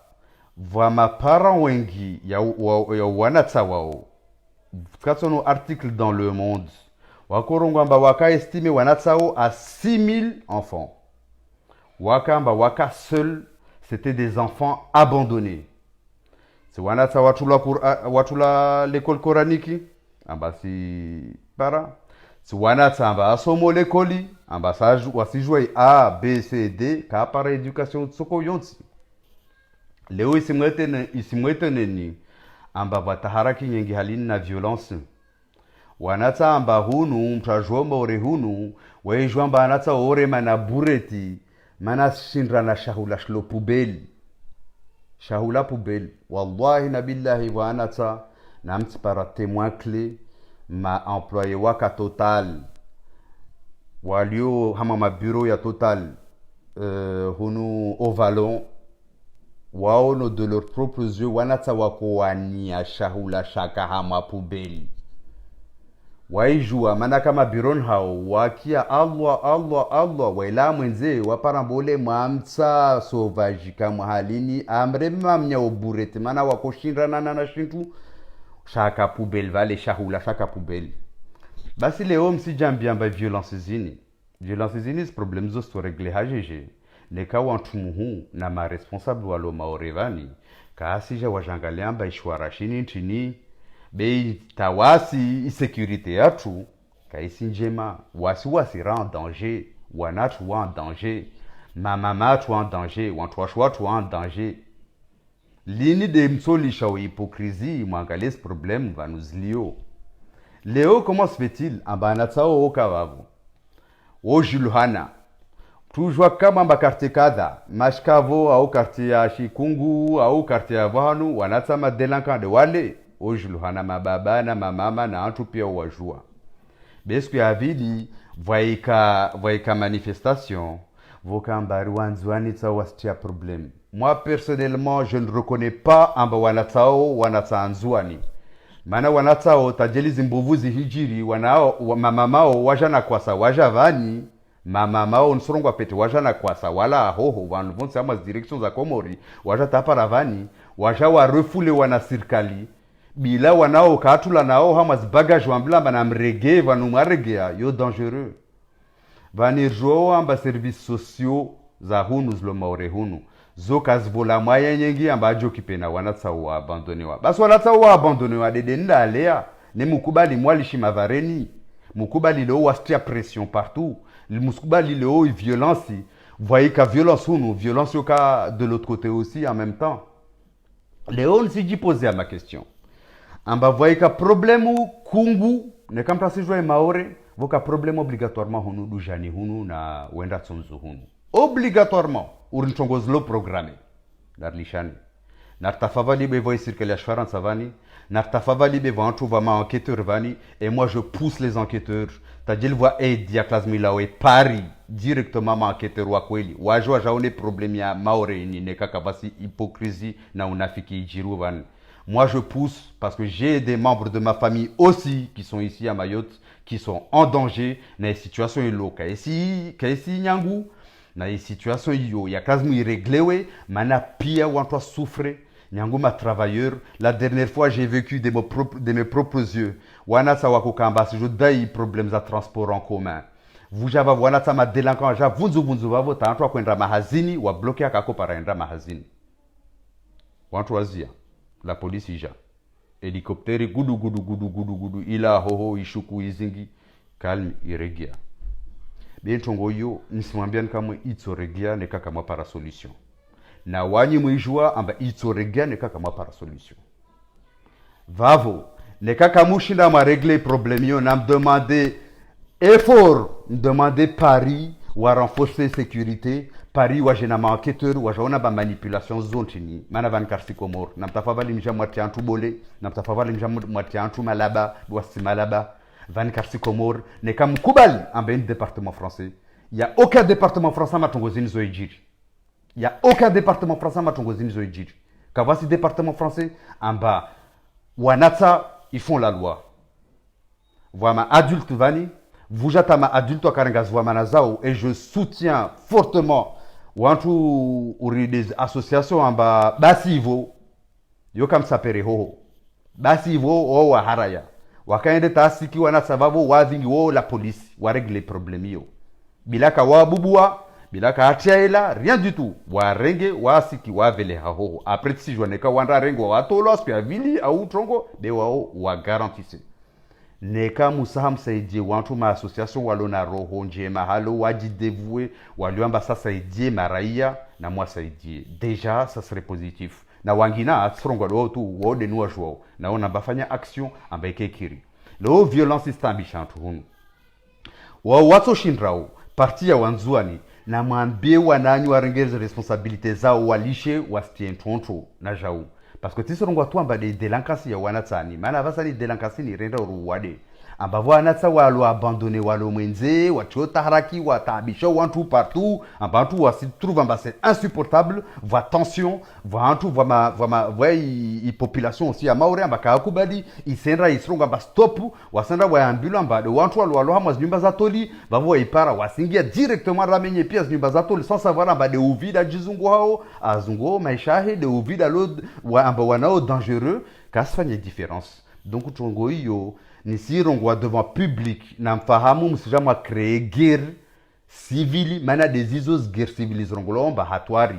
vwa mapara wengi ya wanatsa wao katsono article dans Le Monde wakorongwamba waka estime wanatsao à 6000 enfants. Waka seul, c'était des enfants abandonnés. C'est wanatsa watula l'école coraniki, amba si para. C'est wanatsa amba asomo l'école, amba wasijwe A, B, C, D, ka para éducation tsoko yonti. Leo isimwetene ni amba wataharaki nyengi halini na violence. Wanatsa amba hunu mtajomba ore hunu waijwamba anatsa ore mana bureti mana shindra na shahula shlo pubeli shahula pubeli wallahi na billahi wa anatsa na mtipara témoin clé ma employé waka Total walio hama ma bureau ya Total hunu Ovalon waono de leurs propres yeux wanatsa wako wania shahula shaka hama pubeli waijua maana kama biron hao wakia Allah waila mwenze waparambole mwamsa sovaji kama halini amre mamnya oburete maana wakoshinda na shintu shaka poubelle vale shahula shaka poubelle basi leo msijambia amba violence zini problem zo sto regle hajeje neka wantu muhu na ma responsable walo maorevani kaasija wajangalia amba ishwara shini ntini bei tawasi insécurité yatu kaisi njema wasi rend danger wanatu en danger mama tu en danger wantu en danger lini de msolisha wa hypocrisie mwangalie ce problème va nous lio leo comment se fait-il ambana tsao okavavu o julhana tujua kama makartie kadha mashkavo au quartier ya shikungu au quartier ya vanu wanatsama delinquant de wale ojuluhana mababa na mamama na antu pia wajua besku ya vili voika manifestation vokambari wanzwani tsa wastia problème moi personnellement je ne reconnais pas amba wanatsanzwani maana wanatsao tajelizi mbuvuzi hijiri wanao mamamao wajana kwasa wajavani mamamao nsorongwa pete wajana kwasa wala hoho vanhu vonse ama directions za komori wajataparavani wajawa refule wana sirkali bila wanao katula nao hama bagage wambla na mrege vanu maregea yo dangereux vanirjo amba services sociaux za hunu zlo maore hunu zo kazvola maya nyengi amba ajo kipena wanatsawa abandonewa basi wanatsawa abandonewa dede ndalea ne mukubali mwalishi mavareni mukubali leo wastia pression partout mukubali leo violence voyez ka violence hunu violence yoka de l'autre côté aussi en même temps leo nsiji poser ma question amba voika problemu kungu ne kamta sijwa maore voka problème obligatoirement hunu dujani hunu na wenda tsonzu hunu obligatoirement urinchongozlo programme darlishani nartafavali be voy circuler ashfaran savani nartafavali be vantu vama enquêteur vani et moi je pousse les enquêteurs tadil voit aidia klasmilawe Paris directement ma enquêteur wa kweli wajua jaone problème ya maore ni ne kakabasi hypocrisie na unafiki jiru vani. Moi, je pousse parce que j'ai des membres de ma famille aussi qui sont ici à Mayotte, qui sont en danger dans les situations ilo. Kaisi nyangu, dans les situations ilo, il y a quasiment irréglé, mana pia ou en toi souffre. Nyangu ma travailleur. La dernière fois, j'ai vécu de mes propres yeux. Wana sa wakukamba, si je dai problèmes à transport en commun. Vous java wana sa ma délinquant, ja vunzu vavo, ta antwa kwenda mahazini, wa bloqué akako para enda mahazini. Wantu wazia. La police ija hélicoptère gudu ila hoho ishuku izingi calme iregia bentongo yo nisimwambiani kama itso regia neka kama para solution na wanyi mwijua amba itso regia neka kama para solution vavo neka kamushinda ma régler problème yo na me demander effort me demander Paris wa renforcer sécurité Paris wa jena ma enquêteur wa jaona ba manipulation zontini mana van karsi komor na mtafavali mja mwati antu bole na mtafavali mja mwati antu malaba wasi malaba van karsi komor ne kam kubali amba un département français il y a aucun département français matongozini zo ejiri il y a aucun département français matongozini zo ejiri kavasi département français amba wanatsa ils font la loi vraiment adulte vani vujatama adulte wakarangazwa manazao et je soutiens fortement wantu uri des associations amba basi hivyo yo kamsapere hoho basi hivyo o wa haraya wakaende taasiki wana sababu wazingi wo la police wa régler problème yo bilaka wabubua bilaka atiaela rien du tout wa renge wasiki wa vele hoho après si journée wanda rengo wa tolo aspect avili au trongo de wao wa garantisse neka musaha msaidie wantu ma association walona roho njema halo waji dévoué waliamba sasa idie maraia na moi saidie déjà ça serait positif na wangina atfrongo lo tu wode nuwa jwao na ona bafanya action ambeke kiri lo violence stambishantu hunu wa wato shindrao parti ya wanzuani na mwambie wananyu warengeze responsabilité zao walishe wastie ntonto na jau parce que tisorongo tu amba de délinquance ya wanatsani mana vasa ni délinquance ni renda ruwade amba wana tsa walo abandonné walo mwenze wachota haraki watabisha wantu partout amba antu wasi trouve amba c'est insupportable voit tension voit antu voit i population aussi à maore amba kakubali isendra isronga amba stop wasendra wa ambulance amba de wantu walo hamwa nyumba za toli bavo ipara wasingia directement ramenye pia nyumba za toli sans savoir amba de uvida jizungu hao azungu maisha de uvida lo amba wanao dangereux kasfanye différence. Donc tongo hiyo ni sirongwa devant public na mfahamu msijamwa créer guerre civile mana des isos guerre civile zirongolomba hatwari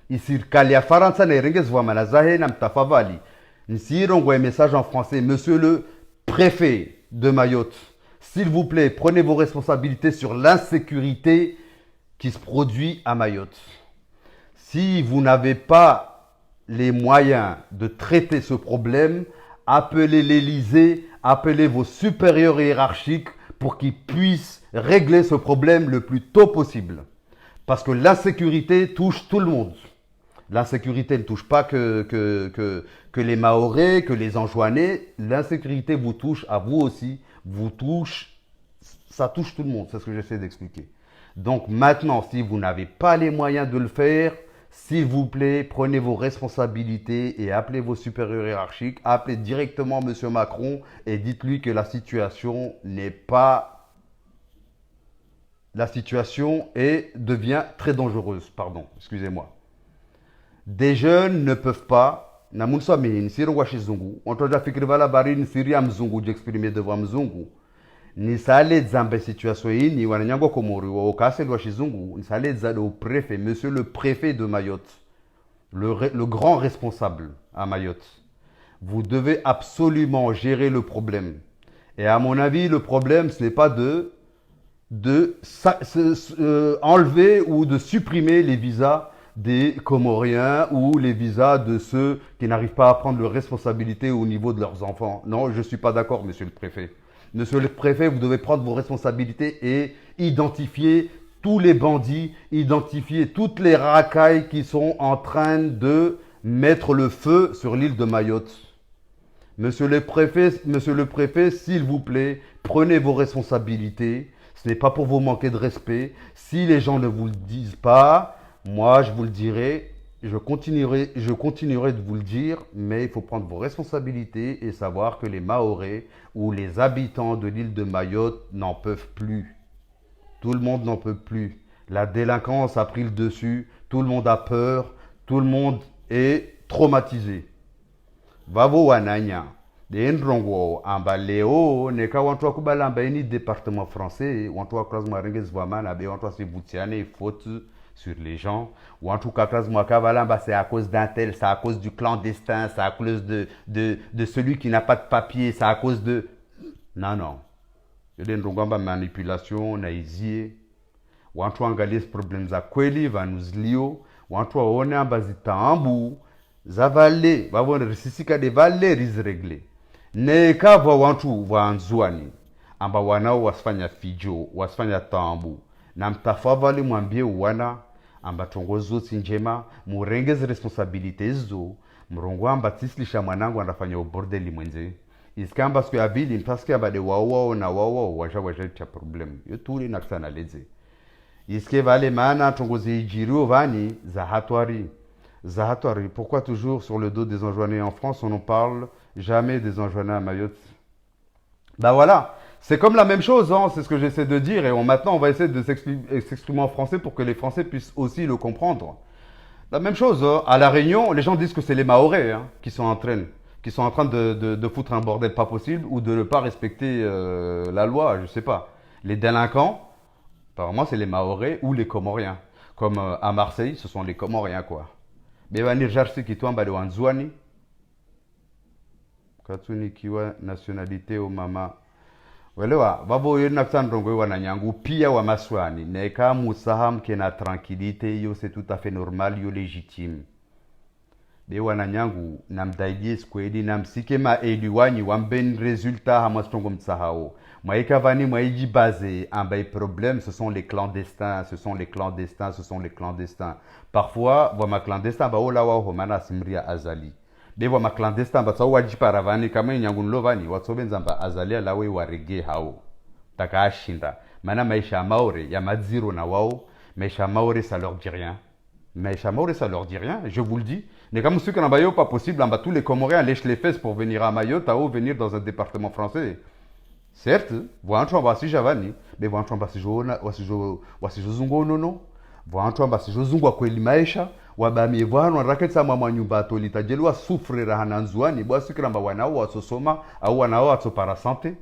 isirikali ya Faransa na irengezi wa manazahe na mtafavali ni sirongwa message en français monsieur le préfet de Mayotte s'il vous plaît prenez vos responsabilités sur l'insécurité qui se produit à Mayotte. Si vous n'avez pas les moyens de traiter ce problème, appelez l'Élysée, appelez vos supérieurs hiérarchiques pour qu'ils puissent régler ce problème le plus tôt possible. Parce que l'insécurité touche tout le monde. L'insécurité ne touche pas que les Mahorais, que les Anjouanais. L'insécurité vous touche à vous aussi. Ça touche tout le monde. C'est ce que j'essaie d'expliquer. Donc maintenant, si vous n'avez pas les moyens de le faire, s'il vous plaît, prenez vos responsabilités et appelez vos supérieurs hiérarchiques, appelez directement M. Macron et dites-lui que la situation n'est pas... La situation devient très dangereuse, pardon, excusez-moi. Des jeunes ne peuvent pas... j'exprimer devant Mzungu. Ni sale zambe situation hii ni wananyango komori wa okase lwa shizungu ni sale zade au préfet, monsieur le préfet de Mayotte, le grand responsable à Mayotte. Vous devez absolument gérer le problème. Et à mon avis, le problème, ce n'est pas enlever ou de supprimer les visas des Comoriens ou les visas de ceux qui n'arrivent pas à prendre leurs responsabilités au niveau de leurs enfants. Non, je ne suis pas d'accord, monsieur le préfet. Monsieur le préfet, vous devez prendre vos responsabilités et identifier tous les bandits, identifier toutes les racailles qui sont en train de mettre le feu sur l'île de Mayotte. Monsieur le préfet, s'il vous plaît, prenez vos responsabilités. Ce n'est pas pour vous manquer de respect. Si les gens ne vous le disent pas, moi je vous le dirai. Je continuerai de vous le dire, mais il faut prendre vos responsabilités et savoir que les Mahorais ou les habitants de l'île de Mayotte n'en peuvent plus. Tout le monde n'en peut plus. La délinquance a pris le dessus, tout le monde a peur, tout le monde est traumatisé. Vavo wananya, de ndrongo ambaleo neka wantu akubala ambaini département français, wantu akraz marenges vamana be wantu asibutiane faute sur les gens, ou en tout cas, c'est à cause d'un tel, c'est à cause du clandestin, c'est à cause de celui qui n'a pas de papier, c'est à cause de... Non. Il y a une manipulation, naïsie, ou en tout cas, les problèmes à kweli, va nous lio, ou en tout cas, on a un bazitambu, za vale, va voir risisika de vale, risréglé. Neka va wantu, va anzuani, amba wanao wasfanya fijo, wasfanya tambu, na mtafavali mwambie wana, amba tongozo sinjema murengeze responsabilité zo mrongo amba tislisha mwanangu anafanya ubordeli mwenze iskamba siku ya bili mpaske amba de wao na wao waja cha problem yotuli na kusana leze iske vale maana tongozi ijirio vani za hatwari pourquoi toujours sur le dos des Anjouanais en France on ne parle jamais des Anjouanais à Mayotte? Bah voilà. C'est comme la même chose, hein, c'est ce que j'essaie de dire. Et maintenant, on va essayer de s'exprimer en français pour que les Français puissent aussi le comprendre. La même chose, hein, à La Réunion, les gens disent que c'est les Mahorais hein, qui sont en train de foutre un bordel pas possible ou de ne pas respecter la loi, je sais pas. Les délinquants, apparemment, c'est les Mahorais ou les Comoriens. Comme à Marseille, ce sont les Comoriens, quoi. Mais venir jarsi qui tombe de Wanzouani. Katuni kiwa nationalité au mama. Welewa, babo yena ksandrongo wana nyangu pia wa maswani. Neka musaham kena tranquillité yo c'est tout à fait normal yo légitime. Be wana nyangu namdaidie skwedi namsike ma eliwani wamben résultat hamastongo mtsahao. Maika vani maiji basé ambay problème ce sont les clandestins, Parfois, wa ma clandestin ba ola wa homana simria azali. dewa maklandestin ba tsawo wajipara vani kama nyangunlo vani watsobenza mba azalia lawe warege hao takashinda mana maisha maore ya madziro na wao maisha maore ça leur dit rien maisha maore ça leur dit rien je vous le dis mais comme ceux qui n'ont pas possible en bas tous les Comoriens lèchent les fesses pour venir à Mayotte ou venir dans un département français certes voantu ambasi javani be voantu ambasi jona wasijo zungo nono voantu ambasi jo zungwa kweli maisha wabamie vano raketsa mama nyumba tolita jelwa souffrira hananzuani bwasi kiramba wanao wasosoma au wanao watsopara santé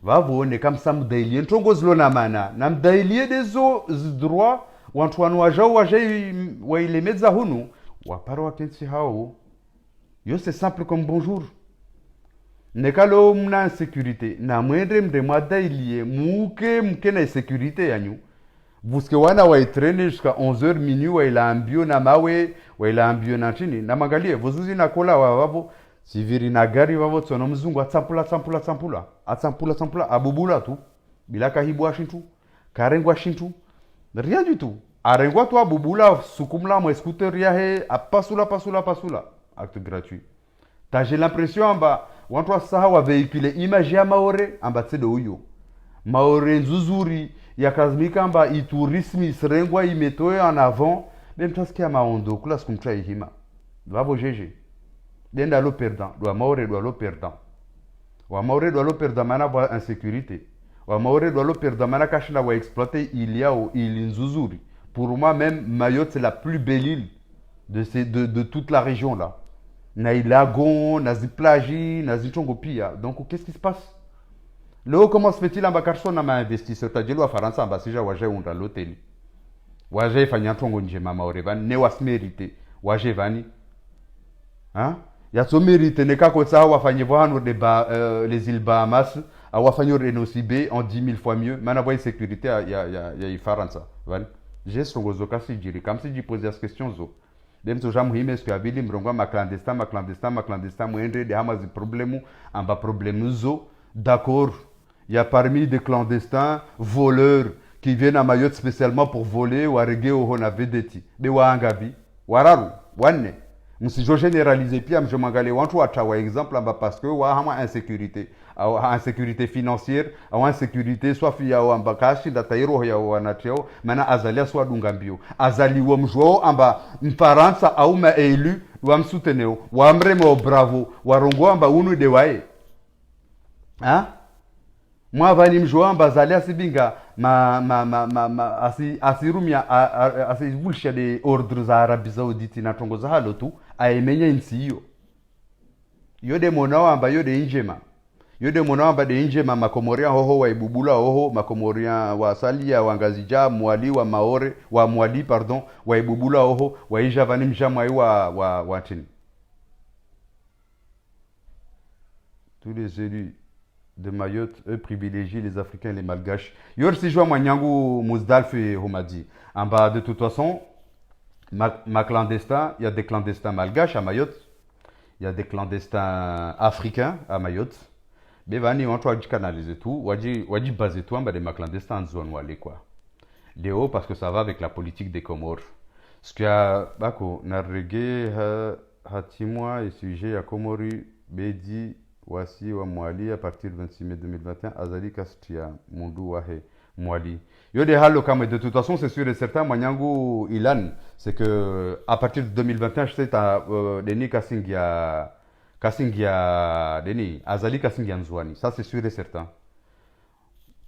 va vone comme ça mdailie ntongo zilona mana na mdailie dezo droit wantu wanu wajao waje wa ile medza hunu waparo wakensi hao yo c'est simple comme bonjour nekalo mna insécurité na mwendre mde mwadailie muke na insécurité yanyu buske wana waitrene jusqu'à 11h minuit waila ambio na mawe waila ambio na chini na mangalie vuzuzi na kola wavo siviri na gari wavo tsono mzungu atsampula abubula tu bila kahibwa shintu karengwa shintu rien du tout arengwa tu abubula sukumla mo scooter yahe apasula acte gratuit j'ai l'impression amba wantu wasaha wa véhicule image ya maore amba tsedo uyo maore nzuzuri yakazimika amba itourisme isrengwa imetoe en avant même taskia maondo kula skumtra ihima vavo jeje denda lo perdant doit maore doit lo perdant wa maore doit lo perdant mana va insécurité wa maore doit lo perdant mana kashina wa exploiter il nzuzuri pour moi même Mayotte c'est la plus belle île de toute la région là na ilagon na ziplaji na zintongo pia donc qu'est-ce qui se passe leo comment se fait-il amba karso ma investisseur tajelo wa faransa amba sija waje unda l'hôtel waje fanya ntongo nje mama orevan ne wasmerite waje vani hein ya so mérite ne kako tsa wafanye vano de les îles Bahamas a wafanye renocibe en 10 000 fois mieux mana boy sécurité ya faransa vani j'ai songo zokasi jiri comme si je posais cette question zo dem to jamu hime sku abili mrongwa maklandestin mwendre de hama zi problemu amba problemu zo d'accord il y a parmi des clandestins voleurs qui viennent à Mayotte spécialement pour voler ou arrêter au Honavedeti be wa angabi wararu wanne msijo généraliser pia mjomangale wantu atawa exemple amba parce que wa hama insécurité financière ou insécurité soit fia ou amba kashi datairo ya wanateo mana azalia soit dungambio azali wa mjoo amba mfaransa au ma élu wa msuteneo wa mremo bravo warongo amba unu de wae hein moi vani mjoo amba zalia sibinga asirumia asivulsha de ordre za Arabie Saoudite na tongo za halo tu aemenya insi hiyo yode monao amba yode monao de injema makomoria hoho wa ibubula hoho makomoria wa salia wa ngazija mwali wa maore wa mwali pardon wa ibubula hoho wa ijavani mjamwa wa tini tous les élus de Mayotte, eux privilégient les Africains et les Malgaches. Yor si joua Manyangu Mousdalf et Homadi. En bas, de toute façon, ma clandestin, il y a des clandestins malgaches à Mayotte, il y a des clandestins africains à Mayotte. Mais vani on doit canaliser tout, wadi baser tout en bas de ma clandestins en zone wale quoi. Léo parce que ça va avec la politique des Comores. Ce qu'il y a, bako, narrege hatimwa et sujet à Komori bedi wasi wa mwali à partir du 26 mai 2021 azali kastia mundu wahe mwali yode halo kama de toute façon c'est sûr et certain manyangu ilan c'est que à partir de 2021 je sais ta deni kasingia deni azali kasingia nzwani ça c'est sûr et certain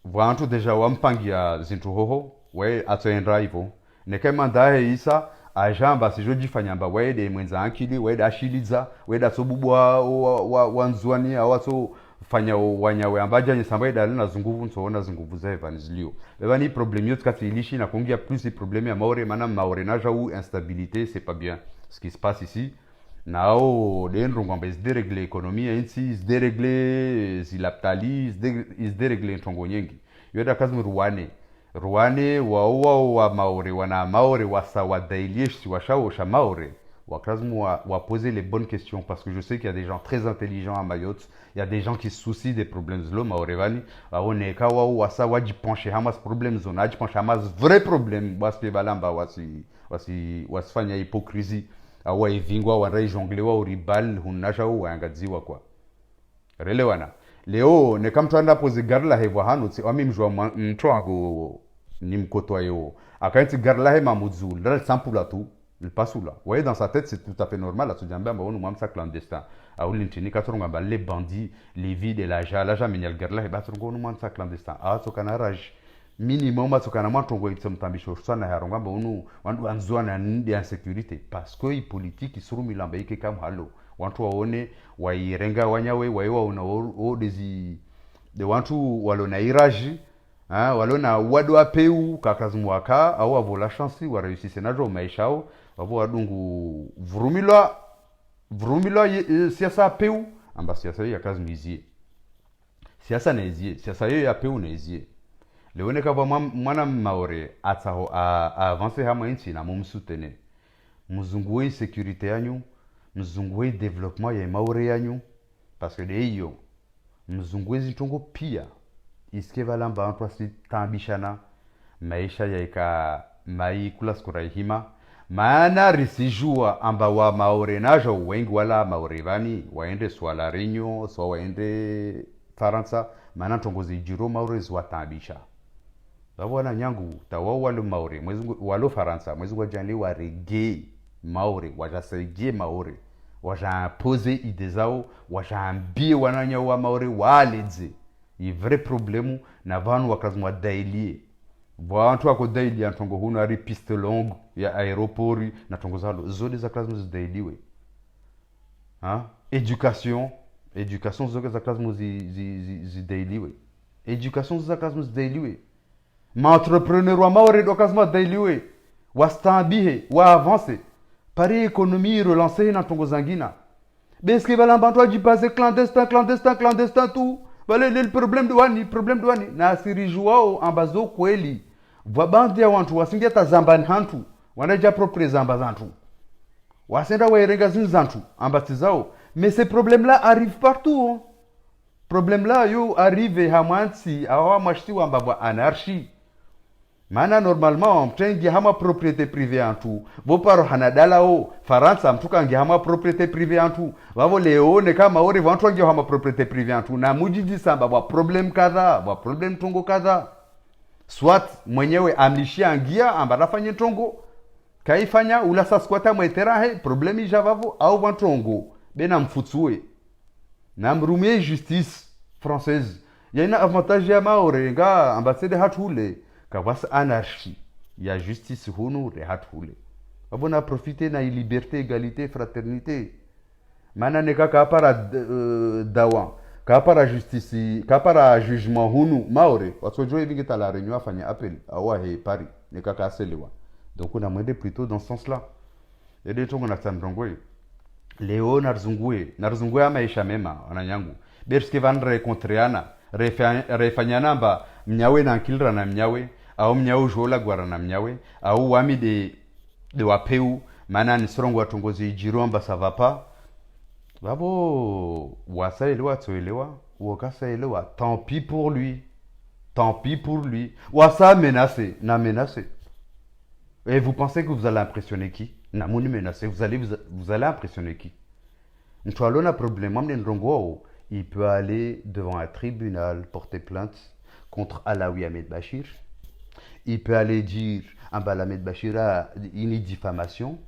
voantu deja wampangia zintu hoho we atoendra hivyo nekema ndahe isa ajamba sijojifanyamba wede mwenza ankili wede ashiliza wede asobubwa wanzwani awaso fanya wanyawe ambaja nyesamba dalina na zunguvu nsoona zunguvu za evangelio bani problème yote kati ilishi na kongia plus de problème ya maore mana maore na jau instabilité c'est pas bien ce qui se passe ici nao denro ngombe is dérégler économie ainsi is dérégler zilaptali is dérégler ntongo nyengi yoda kazi Rwane wa maore wana maore wasa wadailie washao maore wakazmu wa poser les bonnes questions parce que je sais qu'il y a des gens très intelligents à Mayotte, il y a des gens qui se soucient des problèmes de l'homme maorevani aoneka wa wasa waji pencher hamas problème zona ji pencher hamas vrai problème baspe balamba wasifanya hypocrisie awa ivingwa warai jonglewa uribal hunasha uangadziwa kwa relewana leo ne kamtanda pozi garla hewa hanu tsi wami mjwa mtu wangu ni mkoto yo akaiti garla he mamuzul dal sampula tu il pasula ouais dans sa tête c'est tout à fait normal la sujamba ba onu mamsa clandestin a ulintini katronga ba les bandits les vides la jala minyal garla he batrongo onu mamsa clandestin a to kana raj minimum a to kana mantongo itsamtambisho sana haronga ba onu wandu anzwa na ndi insécurité parce que i politique isuru milamba ike kam halo wantu waone wairenga wanyawe waiwa una odezi de wantu walona iraji walona wadu apeu kakazumwaka au avola chance wa réussir najo maishao wabo wadungu vrumilwa siasa apeu amba siasa ya kazi mizie siasa nezie siasa ya apeu nezie leone kava mwana maore ataho a avancer hama inchi na mumsutene muzunguwe sécurité yanyu mzunguwe development ya maore yanyu parce que de hiyo mzunguwe zitongo pia iske valamba antwa si tambishana maisha yaika mai kula skura hima maana risijua amba wa maore najo wengi wala maore vani waende swala renyo so waende faransa maana tongozi jiro maore zwa tambisha bwana nyangu tawa walo maore mwezi walo faransa mwezi wa janli wa rege maore wajasege maore wajampoze ide zao wajambie wananya wa maore waledze i vrai problème na vanu wakazmwa dailie vantu wako daili antongo huno ari piste longue ya aéroport na tongo zalo zode za klazmu zidailiwe education zoke za klazmu zidailiwe education za klazmu zidailiwe ma entrepreneur wa maore do klazmu dailiwe wastambihe wa avance pari économie relancer na tongo zangina beske balambantu ajipase clandestin tout wale le problème de wani na sirijwao ambazo kweli vabandi ya wantu wasingia tazambani hantu wanaja propre zamba zantu wasenda waerenga zinzantu ambati zao mais ces problèmes là arrivent partout problème là yo arrive hamansi awa mashti wamba anarchie maana normalement mtengi hama propriété privée antu voparo hanadalao faransa mtuka ngi hama propriété privée antu vavo leone kama ore vantu ngi hama propriété privée antu na mujiji samba wa problem kadha wa problem tongo kadha swat mwenyewe amlishia ngia ambarafanye tongo kaifanya ula saskwata mweterahe problemi javavo au vantongo bena mfutsue na mrumie justice française yana avantage ya maore nga ambassade hatule kavasa anarchie ya justice hunu rehathule abona profiter na liberté égalité fraternité mana ne kaka para dawa kapara justice kapara jugement hunu maore wasojo hivi la réunion afanya appel awa he Paris ne kaka aselewa donc on a demandé plutôt dans ce sens là et des tongo na tandongwe leo narzungue maisha mema wananyangu berske van recontreana refanyana mba mnyawe na kilra na mnyawe au mnyawe jola gwara na mnyawe au wami de wapeu maana ni strongo watongozi jiromba ça va pas babo wasaelewa toelewa wakasaelewa tant pis pour lui wasa menacé et vous pensez que vous allez impressionner qui na moni menacé vous allez impressionner qui mtu na problème amne ndongo il peut aller devant un tribunal porter plainte contre Alaoui Ahmed Bachir. Il peut aller dire Ahmed Bachir a une diffamation.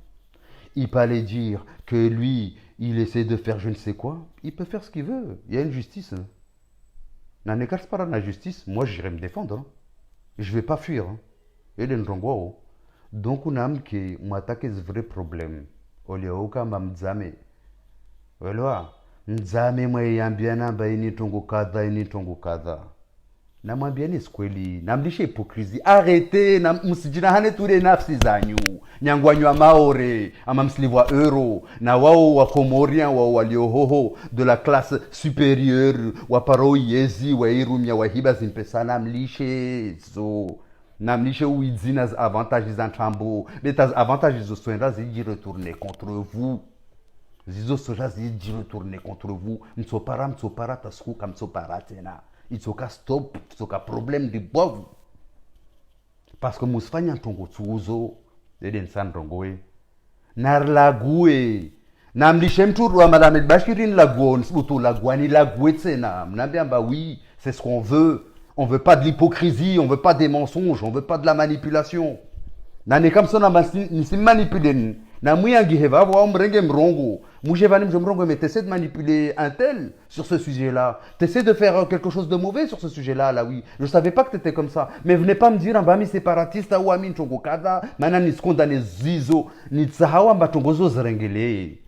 Il peut aller dire que lui, il essaie de faire je ne sais quoi. Il peut faire ce qu'il veut. Il y a une justice. N'en écarte pas la justice. Moi, j'irai me défendre. Je ne vais pas fuir. Et donc, on a qui m'attaque ce vrai problème. Au lieu où quand même m'zame. Voilà. Mzame mweyambiana mba ini tongo kadha namwambiani skweli namlishe hypocrisie arrêtez na msijina hane tule nafsi zanyu nyangwanywa maore ama mslivwa euro na wao wa komorien wao waliohoho de la classe supérieure wa paroyezi wa irumia wa hiba zimpesa namlishe uizina avantages antrambo betas avantages zo soenda ziji retourner contre vous zizo soja ziji retourner contre vous mtsopara taskuka mtsopara tena itsoka stop itsoka problème de bovu parce que musfanya ntongo tsuzo deden san rongoe narlague namlishe mtu wa Madame Bashirin laguon uto laguani lague tena mnaambia bah oui c'est ce qu'on veut, on veut pas de l'hypocrisie, on veut pas des mensonges, on veut pas de la manipulation na ni comme ça na nisi manipuler na muyangi heva wa mrenge mrongo muje vani mrongo mais t'essaies de manipuler un tel sur ce sujet-là, t'essaies de faire quelque chose de mauvais sur ce sujet-là là oui, je savais pas que t'étais comme ça, mais venez pas me dire un bami séparatiste ou ami ntongo kada mana ni scondane zizo ni tsahawa mbatongozo zrengele.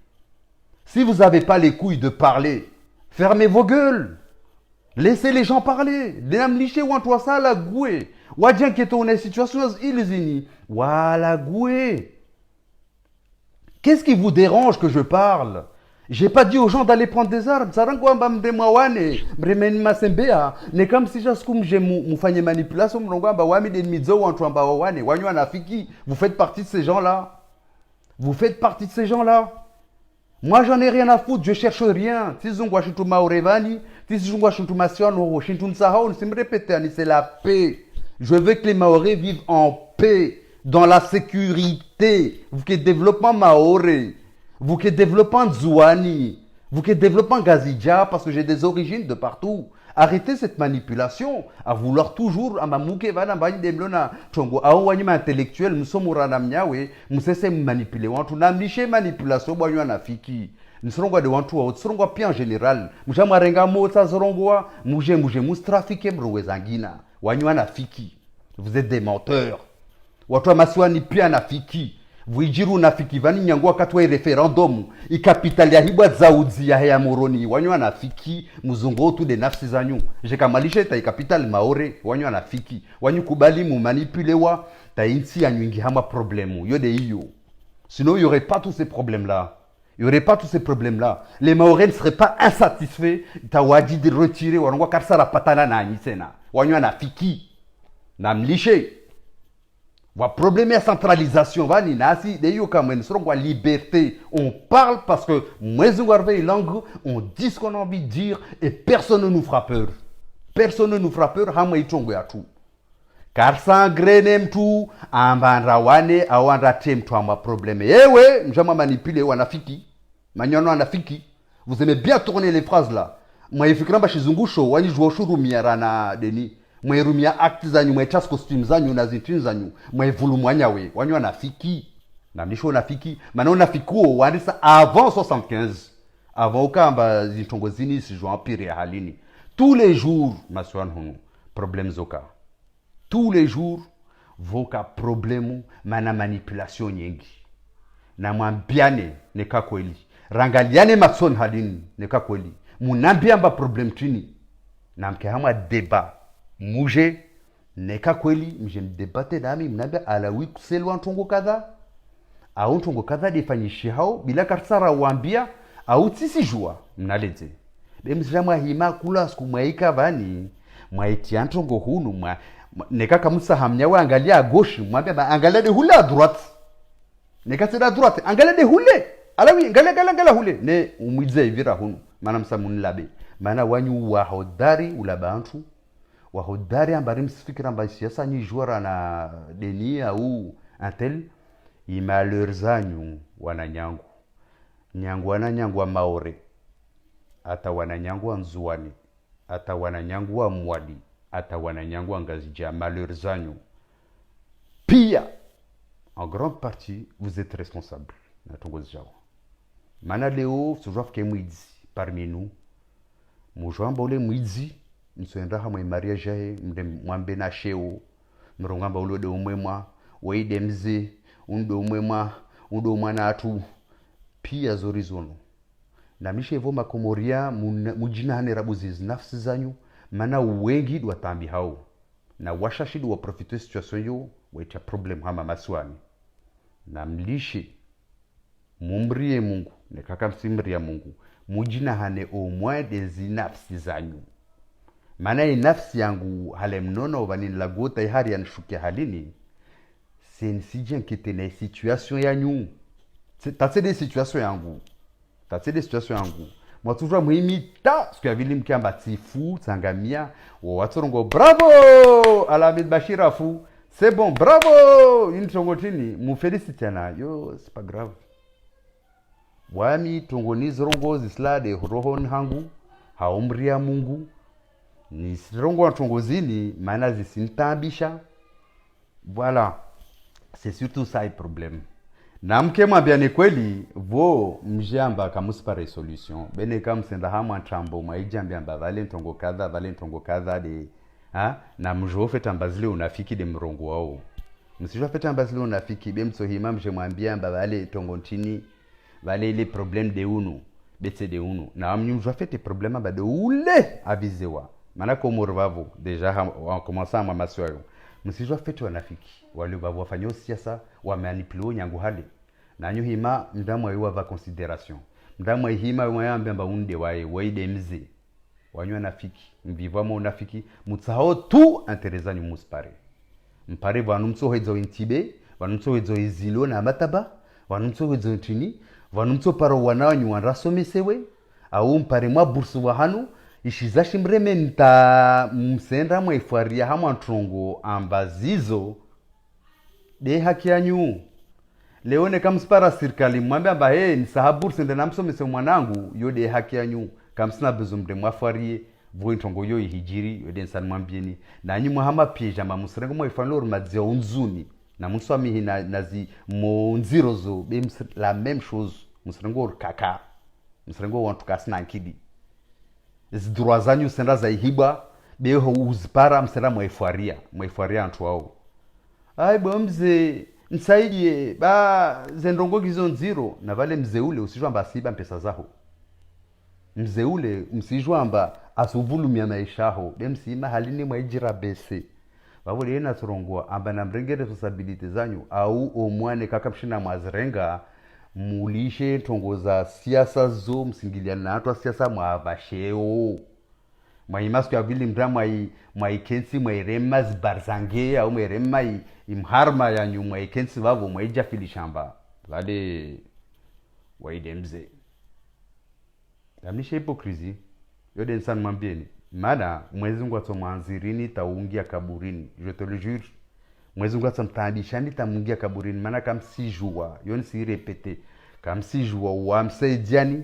Si vous avez pas les couilles de parler, fermez vos gueules. Laissez les gens parler. Namliche ou toi ça la goué. Wadien qui est dans une situation illusini. Wala goué. Qu'est-ce qui vous dérange que je parle? J'ai pas dit aux gens d'aller prendre des armes. Ça rend quoi mdemwawane, mremen masembea. Ne comme si jaskum j'ai moufanye manipulation mlongwa ba wami den mizo ou antwa ba wane. Wanyo anafiki. Vous faites partie de ces gens-là. Vous faites partie de ces gens-là. Moi, j'en ai rien à foutre, je cherche rien. Si zungwa shintu maorevani, si zungwa shintu masiano, shintu nsahao, si me répéter, c'est la paix. Je veux que les Maoris vivent en paix, dans la sécurité. Vous qui développement Maoré, vous qui développement Zouani, vous qui développement Gazidja, parce que j'ai des origines de partout. Arrêtez cette manipulation, à vouloir toujours, à ma mouke vana bani demlona, tongo, à ouanima intellectuel, nous sommes ranamniawe, nous cessons de manipuler. On a miché manipulation, boyo anafiki. Nous serons quoi de wantu, nous serons quoi bien en général. Mouja marenga mota zorongwa, mouje moustrafique mbrouezangina. Wanyo anafiki. Vous êtes des menteurs. Watu masiwani pia anafiki. Vuijiru nafiki vani nyangua katwa referendum ikapitalia hibwa zaudzi ya hea moroni wanyo anafiki muzungo tu de nafsi zanyu jekamalishe ta ikapital maore wanyo anafiki wanyu kubali mu manipulewa ta insi yanyu ingi hama problemu yode iyo sinon il y aurait pas tous ces problèmes là, il y aurait pas tous ces problèmes là, les maorais ne seraient pas insatisfaits ta wadi de retirer wanwa karsara patana na nisena wanyo anafiki namlishe. Le problème est la centralisation. La liberté. On parle parce que langue, on dit ce qu'on a envie de dire et personne ne nous fera peur. Personne ne nous fera peur. Car sans grenem tout, en banrawane, en ratem tout un problème. Eh ouais, je m'ai manipulé, ou anafiki. Magnon anafiki. Vous aimez bien tourner les phrases là. Moi, il faut que je suis wani jouo shuru miarana deni. Mwe rumia acti zanyu, mwe chas costume zanyu, na zintun zanyu, mwe vulu mwanyawe, wanyo anafiki, na mnisho anafiki, mana anafikuo, wanisa avant 75, avant okamba zintongo zini, si jo empire ya halini. Tous les jours, maswan hono, problème zoka. Tous les jours, voka problème, mana manipulation nyengi. Na mwambiane, neka kweli. Rangaliane matson halini, neka kweli. Munambiamba problème tini. Na mke hama débat. Mouje neka kweli mje mdebate nami mnambia alawi kuselwa ntongo kadha au ntongo kadha defanyishi hao bila karsara wambia au tisi jua mnalete bemzama hima kula siku mwaika vani mwaiti ntongo hunu mwa neka kamusa hamnya wa angalia gauche mwambia angalia de hula droite neka sida droite angalia de hule alawi angalia hule ne umwize vira hunu maana msamun labe maana wanyu wa hodari ulabantu wahodari ambari msifikira mba siasa ni jouera na deni au untel imaleur zanyu wananyangu nyangu wananyangu wa maore ata wananyangu wa nzuani ata wananyangu wa mwadi ata wananyangu wa ngazija malheur zanyu pia en grande partie vous êtes responsable na tongozi jao mana leo sujaf ke mwidzi parmi nous mujamba ule mwidzi nsoenda hamwe mariage yae mde mwambe na sheo mrongamba ulode umwemwa waide mze undo umwemwa undo mwana atu pia zorizono na mishe voma komoria mujina hane rabuzi nafsi zanyu mana wengi watambi hao na washashidu wa profiter situation yo waita problem hama maswani na mlishe mumbrie Mungu nekaka msimria Mungu mujina hane au moins des nafsi zanyu. Mana nafsi yangu hale mnono vani lagota ihari ya nishukia halini sensiji nkete na situation yanyu tatse des situations yangu moi toujours muhimita siku ya vili mkiamba tifu tangamia watorongo bravo Alamid Bashirafu c'est bon bravo une tongotini mu félicite na yo c'est pas grave wami tongoni zirongo zisla de rohon hangu haumria Mungu ni zirongo tongozini maana zisintambisha. Voilà, c'est surtout ça le problème. Na mke mwambia ni kweli vo mjamba kamuspare solution bene kam senda hamwa trambo maijambia mba vale ntongo kadha de na mjo feta mbazile unafiki de mrongo wao msijua feta mbazile unafiki be msohima mje mwambia mba vale tongo ntini vale les problèmes de unu betse de unu na mjua fete problème ba de ule avisewa maana ko morvavo déjà en commençant ma maswao msijua fete wanafiki wale wafanyao siasa wa manipuleo nyangu hali na nyuhima mdamwa yuwa va consideration mdamwa hima mwayambia mba unde waide mze wanywa nafiki mvivamo nafiki mutsao tu interezani muspare mpare vanumso hezo intibe vanumso hezo izilo na mataba vanumso hezo intini vanumso paro wananyu wanrasomesewe au mpare mwa bursu wa hanu ishizashi mreme nta msenda mwa ifaria hamwa trongo ambazizo de haki yanyu leone kamspara serikali mwambia mba ni sahabur sende namsomese mwanangu yode haki yanyu kamsina bezumde mwafarie vo ntongo yo ihijiri yode nsan mwambieni na nyi muhama pieja ma musrengo mo ifanlo madzia unzuni na muswami hina nazi monzirozo be la même chose musrengo kaka musrengo wantu kasna nkidi zidroazanyu senda za ihiba be ho uzpara msenda mwifaria antu wao ai bomze nsaidie ba zendongo gizo nziro na vale mzee ule usijua mba asiba mpesa zaho mzee ule msijua mba asuvulumia maisha ho bemsima halini mwaijira bese babo lena turongwa amba na mrenge responsabilite zanyu au omwane kakapshina mwazirenga mulishe tongoza siasa zo msingilia na atwa siasa mwavasheo mwaimasiku ya vili mdra mwaikensi mwairema zibarzange au mwairema imharma yanyu mwaikensi vavo mwaija fili shamba vale waidemze amnisha hipokrisi yode nsan mwambieni mana mwezi ngwa to mwanzirini taungia kaburini je te le jure mwezi ngwa tamtabishani tamungia kaburini mana kam si joua yon si répéter kam si joua wa msaidiani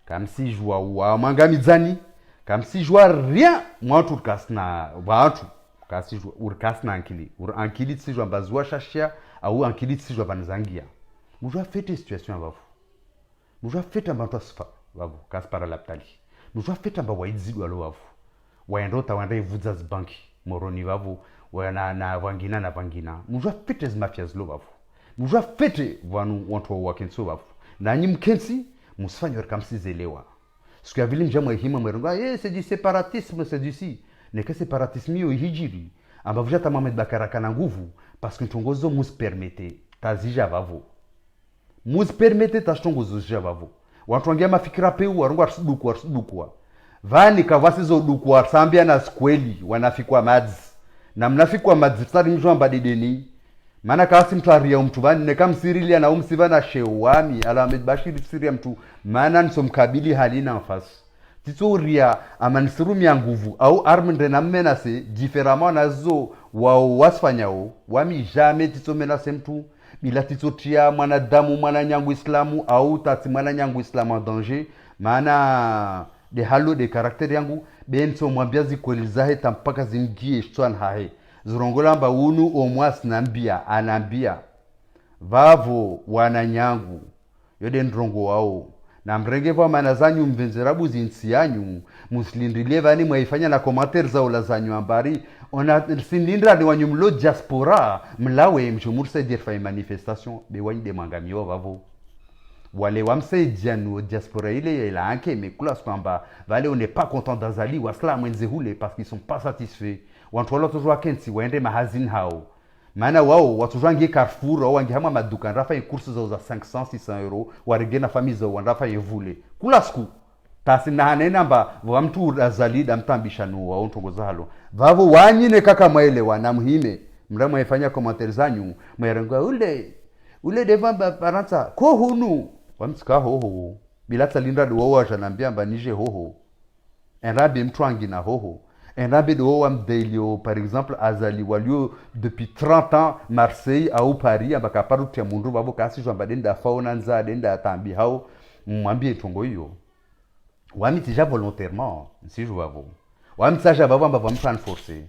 kam si joua wa mangamizani kam si joua rien mwatu kasna watu kasi joua urkasna ankili si joua bazwa shashia au ankili si joua banzangia mujua fete situation vavu mujua fete mbantu asfa vavu kaspara laptali mujua fete mba waidzidu alo vavu waendota wanda ivuza zibanki moroni vavu wana na vangina mujua fete zimafia zilo vavu mujua fete vanu wantu wakenso vavu na nyi mkensi musfanyo kamsi zelewa siku ya vile mjamwa hima mweronga c'est du séparatisme c'est du si neke séparatisme yo hijiri amba vuja tamama bakaraka na nguvu parce que ntongozo muspermete tazija vavo muspermete tashtongozo zija vavo watu wangia mafikira peu warungu arsudukwa vani kavasizo dukwa sambia na skweli wanafikwa madzi na mnafikwa madzi tsari mjomba dideni maana kasi mtu aria mtu vani neka msirilia na umsiva na shewami Ahmed Bashir siria mtu maana nsomkabili halina nafasi titoria amanisirum ya nguvu au armende na menase différemment nazo wao wasfanyao wami jamais tito menase mtu bila titotia mwanadamu mwana nyangu islamu au tati mwana nyangu islamu en danger maana de halo de karakter yangu benso mwambiazi kwelizahe tampaka zingie shtuan hahe zurongolamba unu omwas nambia anambia vavo wananyangu yode ndrongo wao na mrengevo manazanyu mvenzerabu zinsi yanyu muslindilie vani mwaifanya na commentaire za ula zanyu ambari ona sindindra ni wanyu mlo diaspora mlawe mjumurse dirfa manifestation be wanyi de mangamio vavo wale wamsaidianu diaspora ile ila anke mekula kwamba vale on n'est pas content d'azali wasla mwenze hule parce qu'ils sont pas satisfaits wantu wala tujua kensi waende mahazin hao maana wao watujwangie Carrefour au wangi hama maduka rafa courses za 500 600 euro warigena famille za wanrafa yevule kula siku tasi na hanena mba wamtu azalida mtambishanu wa ontongoza halo vavo wanyine kaka mwelewa na muhime mramo yefanya commentaire zanyu mwerenga ule devamba paranta ko hunu wamsika hoho bila talinda do wa janambia mba nije hoho enrabe mtwangi na hoho enrabe do wa mdelio par exemple azali walio depuis 30 ans Marseille au Paris ambaka paru tia mundu babo kasi jamba denda fauna nza denda tambi hao mwambie tongo hiyo wami tija volontairement si je wavo wami tsaja bavo amba vamtu anforcer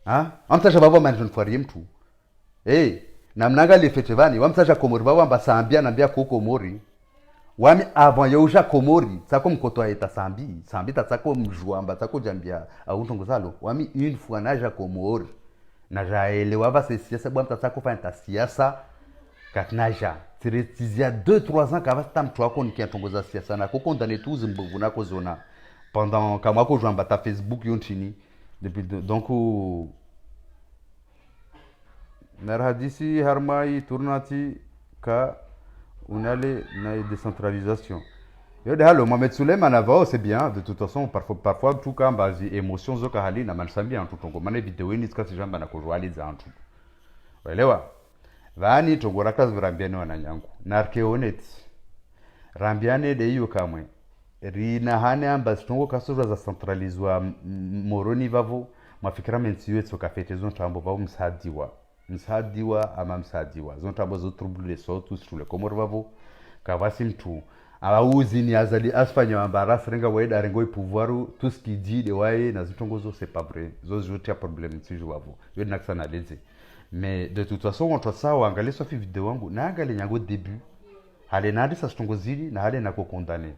ha amtaja bavo manjon farie mtu na mnanga lefetevani wami tsaja komori bavo amba sambia nambia ko komori wami avant yausha komori tsako mkoto aita sambi tatsako mjwamba tsako jambia au tongo zalo wami une fois naja komori najaelewa basi siasa bwa mtatsako fanya siasa katnaja tiretizia 2-3 ans kava mtu wako nikiatongoza siasa na kokondane tuzi mbovu nako zona pendant kama ko jwamba ta Facebook yontini depuis donc narhadisi harmai tournati ka unale na décentralisation yo de halo Mohamed Suleiman avant c'est bien de toute façon parfois tout quand basi émotions zo kahali na mansambi en tout tongo mana vidéo ni ska sijamba na kujwali za antu waelewa vani tongora kazi virambiane wananyangu narkeonet rambiane de hiyo kamwe rina hane amba tongo kasura za centralizwa moroni vavo mafikira mensiwe tsoka fete zon tambo vavo msadiwa ama msadiwa zon tambo zo trouble les sauts sur le komor vavo kavasi mtu auzi ni azali asfanya ambara srenga waida rengo pouvoiru tout ce qui dit de wae na zitongo zo c'est pas vrai zo jotia problème si je vavo yo nakana lenze. Mais de toute façon on ça angalia sofi video wangu na angalia nyango début hale nadi sa stongo zili na hale nako condamné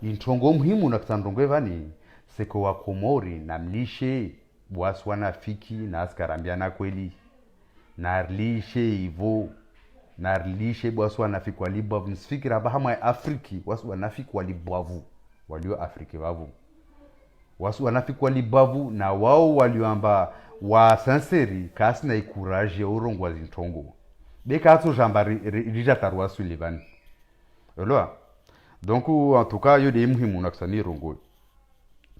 intongo muhimu na ktandongo evani seko wa komori na mlishe bwaswana fiki na askarambiana kweli na lishe hivyo na lishe bwaswana fiki walibavu msifikira bahama Afriki wasu wanafiki walibavu walio Afriki bavu wasu wanafiki walibavu na wao walioamba wa sinceri kasi na ikuraje urongwa zintongo beka ato jamba rija tarwa Sullivan olwa donc en tout cas yo de muhimu na kusani rongo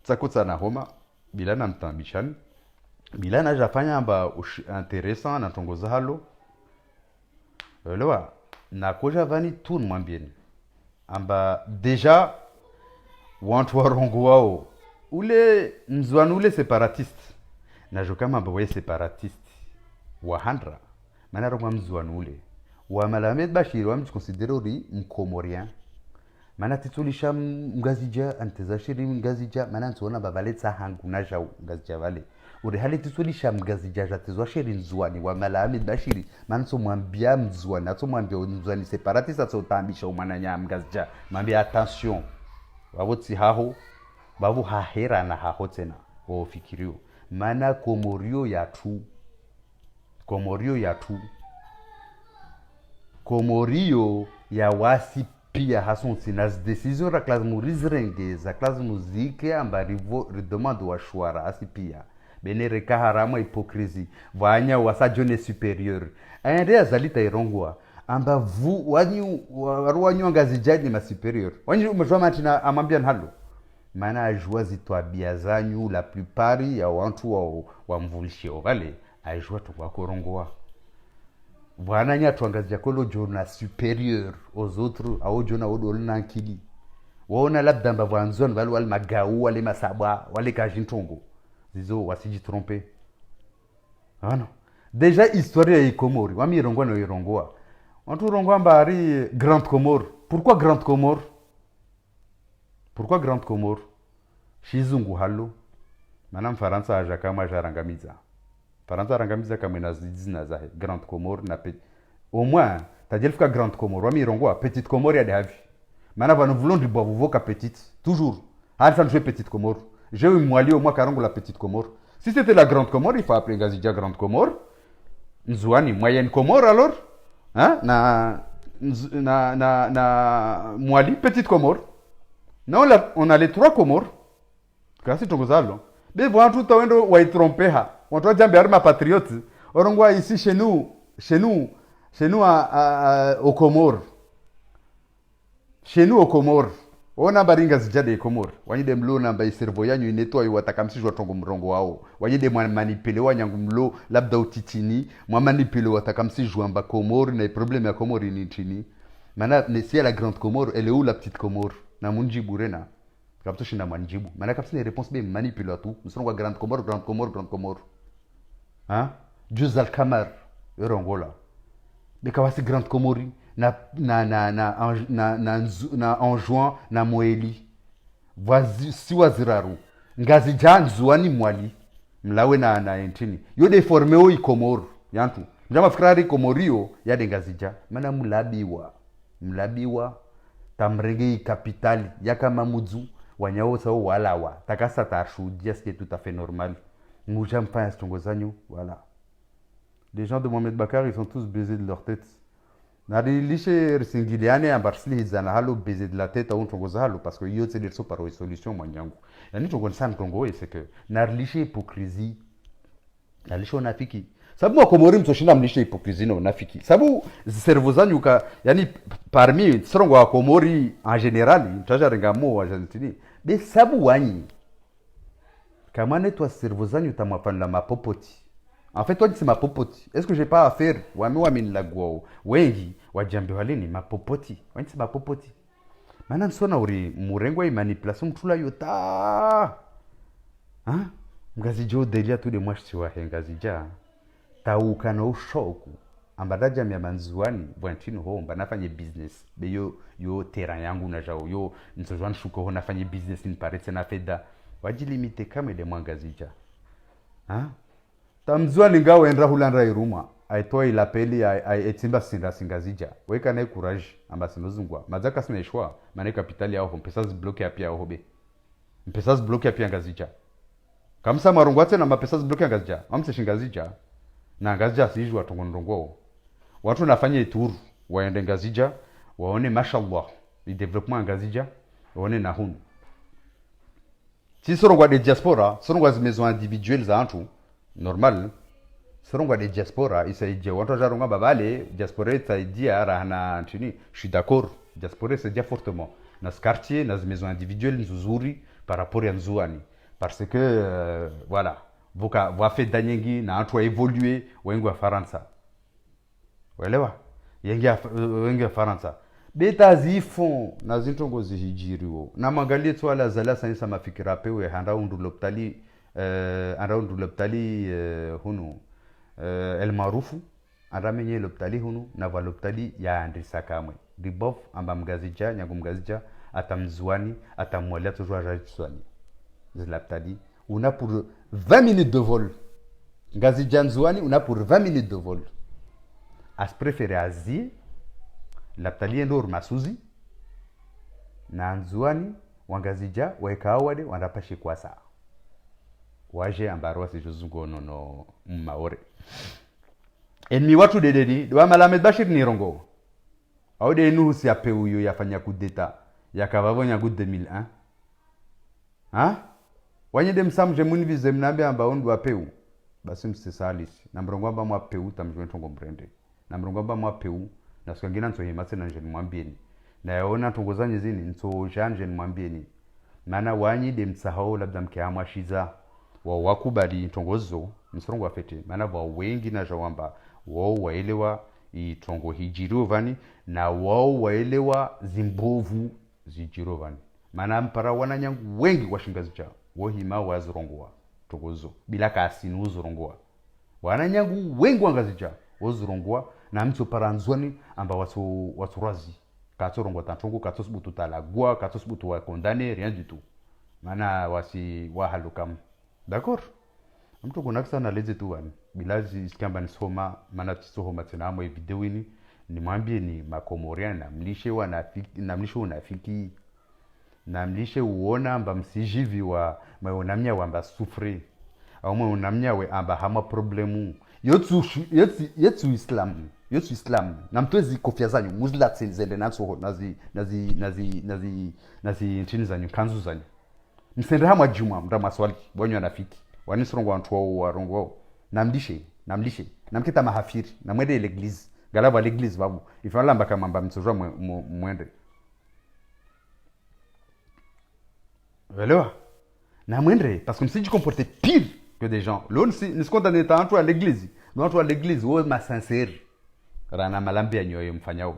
tsakutsa na homa bila na mtambishan bila na jafanya amba intéressant na tongo za halo olwa na koja vani tun mwambieni amba deja wantu wa rongo wao ule mzwanu ule separatiste na jokama bawe separatiste wa handra mana rongwa mzwanu ule wa Malamed Bashir wa mjikonsidere uri mkomorien mana titulisha mgazija antezashiri mgazija mana ntuona babaletsa hangu na jau mgazija vale uri hali titulisha mgazija jatezwashiri nzwani wa Malamed Bashiri mana nsomwambia mzwani atsomwambia mzwani separatiste atsotambisha umana nya mgazija mwambia attention wavotsi haho babu hahera na haho tena ofikirio mana komorio ya wasi pia hasonsi nas decision ra classe murizrenge za classe musique amba demande wa shwara asi pia bene rekaharama hypocrisie vanya wasa jone supérieur ende azalita irongwa amba vu wanyu ngazijadi ma supérieur wanyu umejwa matina amambia halo mana ajua zitwabia zanyu la plupart ya watu wa mvulishio vale ajua tukwa korongoa bwana nya tuangazia kolo jona supérieur aux autres au jona odolna akili waona labda mba vanzon vale wale magau wale masaba wale kajintongo zizo wasiji tromper ano déjà histoire ya Komori wami rongoa no irongoa watu rongoa mbari Grande Comore. Pourquoi Grande Comore? Shizungu halo mana Mfaransa aja kama jarangamiza Faransa rangamiza kama nazizina za Grande Comore na au moins tajelfika Grande Comore wami rongoa Petite Comore ya dehavi mana va nous voulons du bois voka petite toujours ça nous fait Petite Comore j'ai eu mwali au moins karongo la Petite Comore si c'était la Grande Comore il faut appeler Ngazija Grande Comore nzwani Moyenne Comore alors hein na mwali Petite Comore non là on a les 3 Comores kasi tongozalo be vantu tawendo waitrompeha watu jambe arma patriote orongwa ici chez nous au Comores ona baringa zijade Comores wanyide mlo namba iservo yanyu inetwa watakamsishwa tongo mrongo wao wanyide manipele wanyangu mlo labda utitini manipele watakamsishwa amba Comores na problème ya Comores ni tini mana si la Grande Comore elle est où la Petite Comore na munjibu rena kapto shinda manjibu mana kapsi ni réponse be manipule tu msongo Grande Comore hein Juz al-Kamar yorongola bekawasi Grande Comore na Anjouan na Moeli si waziraru ngazi ja nzuani mwali mlawe na entini yo deformeo ikomoro yantu njama fikrari komorio yade ngazi ja mana mlabiwa tamrege kapitali yakama mudzu wanyao sao walawa takasa tashudia ce qui est tout à fait normal muja mfanya stongozanyo voilà les gens de Mohamed Bakar ils sont tous baisés de leur tête nari lishe risingiliane ambarsili zana halo baisé de la tête au ntongoza halo parce que yo c'est des paro solution mwanyangu yani tongo sana tongo c'est que nari lishe hypocrisie na lishe unafiki sababu wakomori mtoshinda mlishe hypocrisie na unafiki sababu cerveau zanyu ka yani parmi strongo wakomori en général mtaja rengamo wa Argentine be sababu wanyi kama ne toi cerveau zanyu tamafana mapopoti. En fait, toi, c'est ma popoti. Est-ce que j'ai pas à faire? Wami la guao. Wengi, wajambi walini, ma popoti. Wani c'est ma popoti. Maintenant, sona uri, murengo y manipulation, mtula yota. Hein? Mgazijio delia tu de mwashi siwa hengazija. Tauka na ushoku. Ambadaja mya manzuani, bwantino ho, mba nafanye business. Be yo terrain yangu na jao. Yo, nsojuan shuko ho nafanye business, niparete na feda. Wajilimite kame de mwangazija. Hein? Tamzua lingawo endra hulanda iruma aitoa ilapeli etimba singazija weka na courage amba sinozungwa mazaka sina ishwa maana kapitali yao mpesa zibloke ya pia hobe mpesa zibloke ya pia ngazija kamsa marungwate na mapesa zibloke ya ngazija amse shingazija na ngazija sijwa tongondongo watu nafanya tour waende ngazija waone mashallah le développement ngazija waone na hunu si sorongwa de diaspora sorongwa maisons individuelles za antu normal serongwa de diaspora isaidie watu jaronga babale diaspora isaidia rahana tuni je suis d'accord diaspora c'est fortement dans ce quartier dans les maisons individuelles nzuri par rapport à nzuani parce que voilà voka fait danyengi na watu évoluer wengi wa Faransa uelewa wengi wa Faransa beta zifon na zintongo zihijiriwo na mangalie twala zala sanisa mafikira pewe handa undu loptali around l'hôpitali hunu el marufu aramenye l'hôpitali hunu na l'hôpitali ya andrisa kamwe dibof amba mgazija nyangu mgazija atamzwani atamwalea toujours ajitswani l'hôpitali on a pour 20 minutes de vol ngazija nzwani on a pour 20 minutes de vol as préféré azie l'hôpitali ndor masuzi na nzwani wangazija waekawade wandapashi kwa saa waje ambarwa sijuzungo no maore enmi watu dedeni do Mohamed Bashir ni rongo au de nu si apeu yo yafanya coup d'état yakavavonya coup 2001 hein wanye dem samje munivize mnambe amba ondu apeu basi msisalisi na mrongo amba mwa peu tamjwe ntongo mbrende na mrongo amba mwa peu na sikangina nso himase na njeni mwambieni na yaona tongozanye zini nso janje mwambieni maana wanyi dem sahau labda mkiamwa shiza wa wakubali ntongozo msorongo afete maana wa wengi na jawamba wao waelewa itongo hijirovani na wao waelewa zimbovu zijirovani maana mpara wananyangu wengi washingazicha wohima wazurongwa togozo bila kasinu uzurongwa wananyangu wengi wangazicha wazurongwa na mtu paranzwani amba waturazi katorongwa tantongo katosbutu talagwa katosbutu wa condamné rien du tout maana wasi wahalukam. D'accord? Mtu kuna sana leze tu wani bilazi sikamba nisoma maana tisoma tena amo video ini ni mwambie ni makomoriana na mlishe unafiki na mlishe uona amba msijivi wa maonamnya wamba sufre au maonamnya we amba hama problemu yetu Islam na mtwezi kofia zanyu muzla zende nazo nazi nchini zanyu kanzu zanyu msende hama juma mda maswali bonyo anafiki wanisorongo wantu wao warongo namlishe namkita mahafiri na mwende l'église galaba l'église babu ifala mbaka mamba mtsojwa mwende Voilà. Na mwende parce que msiji comporter pire que des gens l'on ne se condamne pas à l'église non à l'église wo ma sincère rana malambi ya nyoyo mfanyao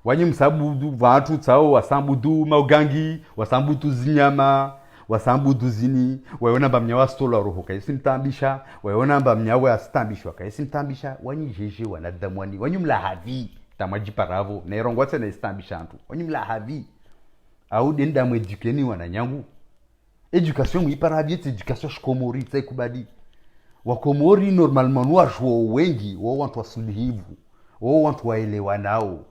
wanyi msabudu watu tsao wasambudu maugangi wasambudu zinyama wasambudu zini waona bamnyawa stolo roho kaisi mtambisha waona bamnyawa astambishwa kaisi mtambisha wanyi jeje wanadamwani wanyi mlahadi tamaji paravo na irongwa tena istambishantu onyi mla havi au denda mu edukeni wana nyangu education mu iparavi c'est education shkomori tsai kubadi wakomori normalement wajua wengi wao watu wasulihivu wao watu waelewa nao